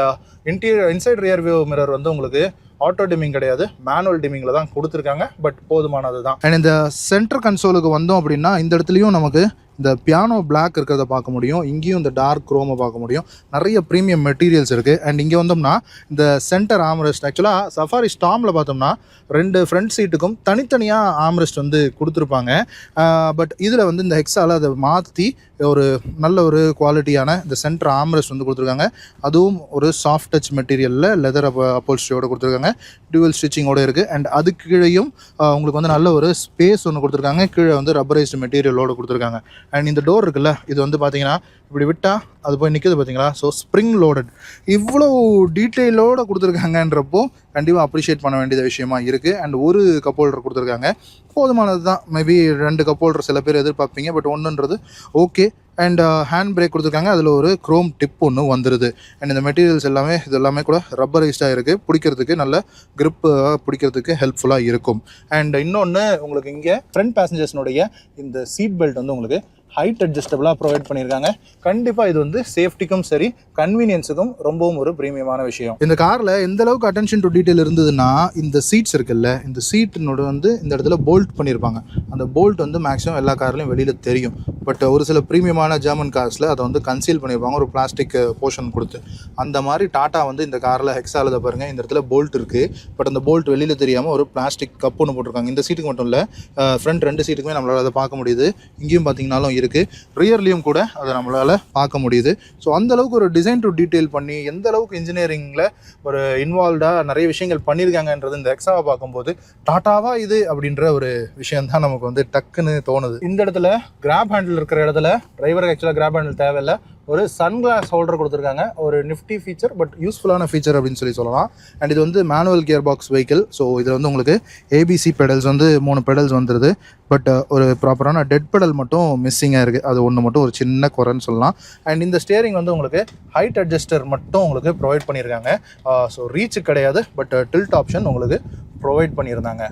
inside rear view mirror வந்து உங்களுக்கு ஆட்டோ டிமிங் கிடையாது, மேனுவல் டிமிங்கில் தான் கொடுத்துருக்காங்க. பட் போதுமானது தான். அண்ட் இந்த சென்டர் கன்சோலுக்கு வந்தோம் அப்படின்னா இந்த இடத்துலையும் நமக்கு இந்த பியானோ பிளாக் இருக்கிறத பார்க்க முடியும். இங்கேயும் இந்த டார்க் குரோமை பார்க்க முடியும். நிறைய ப்ரீமியம் மெட்டீரியல்ஸ் இருக்குது. அண்ட் இங்கே வந்தோம்னா இந்த சென்டர் ஆம்ரெஸ்ட், ஆக்சுவலாக சஃபாரி ஸ்டாமில் பார்த்தோம்னா 2 ஃப்ரண்ட் சீட்டுக்கும் தனித்தனியாக ஆம்ரெஸ்ட் வந்து கொடுத்துருப்பாங்க. பட் இதில் வந்து இந்த ஹெக்ஸால் அதை மாற்றி ஒரு நல்ல ஒரு குவாலிட்டியான இந்த சென்டர் ஆம்ரெஸ்ட் வந்து கொடுத்துருக்காங்க. அதுவும் ஒரு சாஃப்ட் டச் மெட்டீரியலில் லெதர் அப்போல்ஸ்ட்ரியோடு கொடுத்துருக்காங்க. டியூவல் ஸ்டிச்சிங்கோடு இருக்குது. அண்ட் அதுக்கு கீழேயும் உங்களுக்கு வந்து நல்ல ஒரு ஸ்பேஸ் ஒன்று கொடுத்துருக்காங்க. கீழே வந்து ரப்பரைஸ்டு மெட்டீரியலோடு கொடுத்துருக்காங்க. அண்ட் இந்த டோர் இருக்குல்ல, இது வந்து பார்த்தீங்கன்னா இப்படி விட்டால் அது போய் நிற்கிது பார்த்தீங்களா. ஸோ ஸ்ப்ரிங் லோடட், இவ்வளோ டீட்டெயிலோடு கொடுத்துருக்காங்கன்றப்போ கண்டிப்பாக அப்ரிஷியேட் பண்ண வேண்டியது விஷயமா இருக்குது. அண்ட் ஒரு கப் ஹோல்டர் கொடுத்துருக்காங்க, போதுமானது தான். மேபி 2 கப் ஹோல்டர் சில பேர் எதிர்பார்ப்பீங்க, பட் ஒன்றுன்றது ஓகே. அண்ட் ஹேண்ட் பிரேக் கொடுத்துருக்காங்க. அதில் ஒரு க்ரோம் டிப் ஒன்று வந்துடுது. அண்ட் இந்த மெட்டீரியல்ஸ் எல்லாமே இது எல்லாமே கூட ரப்பரைஸ்டாக இருக்குது. பிடிக்கிறதுக்கு நல்ல கிரிப்பு பிடிக்கிறதுக்கு ஹெல்ப்ஃபுல்லாக இருக்கும். அண்ட் இன்னொன்று உங்களுக்கு இங்கே ஃப்ரண்ட் பேசஞ்சர்ஸ்னுடைய இந்த சீட் பெல்ட் வந்து உங்களுக்கு ஹைட் அட்ஜஸ்டபிளாக ப்ரொவைட் பண்ணியிருக்காங்க. கண்டிப்பாக இது வந்து சேஃப்டிக்கும் சரி கன்வீனியன்ஸுக்கும் ரொம்பவும் ஒரு ப்ரீமியமான விஷயம். இந்த காரில் எந்த அளவுக்கு அட்டென்ஷன் டு டீட்டெயில் இருந்ததுன்னா இந்த சீட்ஸ் இருக்குல்ல, இந்த சீட்டினோட வந்து இந்த இடத்துல போல்ட் பண்ணியிருப்பாங்க. அந்த போல்ட் வந்து மேக்ஸிமம் எல்லா கார்லையும் வெளியில் தெரியும். பட் ஒரு சில ப்ரீமியமான ஜெர்மன் கார்ஸில் அதை வந்து கன்சீல் பண்ணியிருப்பாங்க ஒரு பிளாஸ்டிக் போர்ஷன் கொடுத்து. அந்த மாதிரி டாட்டா வந்து இந்த காரில் ஹெக்ஸாலதை பாருங்கள், இந்த இடத்துல போல்ட் இருக்குது. பட் அந்த போல்ட் வெளியில் தெரியாமல் ஒரு பிளாஸ்டிக் கப் ஒன்று போட்டிருக்காங்க. இந்த சீட்டுக்கு மட்டும் இல்லை, ஃப்ரண்ட் 2 சீட்டுக்குமே நம்மளால் அதை பார்க்க முடியுது. இங்கேயும் பார்த்தீங்கன்னாலும் இருக்குது. ரியர்லேயும் கூட அதை நம்மளால் பார்க்க முடியுது. ஸோ அந்தளவுக்கு ஒரு டிசைன் டு டீட்டெயில் பண்ணி எந்த அளவுக்கு இன்ஜினியரிங்கில் ஒரு இன்வால்வ்டாக நிறைய விஷயங்கள் பண்ணியிருக்காங்கன்றது இந்த எக்ஸாவை பார்க்கும்போது டாட்டாவா இது அப்படின்ற ஒரு விஷயம் தான் நமக்கு வந்து டக்குன்னு தோணுது. இந்த இடத்துல கிராப் ஹேண்டில் இருக்கிற இடத்துல டிரைவருக்கு ஆக்சுவலாக கிராப் ஹேண்டில் தேவையில்லை, ஒரு சன்கிளாஸ் ஹோல்டர் கொடுத்துருக்காங்க. ஒரு நிஃப்டி ஃபீச்சர், பட் யூஸ்ஃபுல்லான ஃபீச்சர் அப்படின்னு சொல்லலாம். அண்ட் இது வந்து manual gear box vehicle. So இதில் வந்து உங்களுக்கு ஏபிசி பெடல்ஸ் வந்து 3 பெடல்ஸ் வந்துடுது. பட் ஒரு ப்ராப்பரான டெட் பெடல் மட்டும் மிஸ்ஸிங்காக இருக்குது. அது ஒன்று மட்டும் ஒரு சின்ன குறைன்னு சொல்லலாம். அண்ட் இந்த ஸ்டியரிங் வந்து உங்களுக்கு ஹைட் அட்ஜஸ்டர் மட்டும் உங்களுக்கு ப்ரொவைட் பண்ணியிருக்காங்க. ஸோ ரீச் கிடையாது, பட் டில்ட் ஆப்ஷன் உங்களுக்கு ப்ரொவைட் பண்ணியிருந்தாங்க.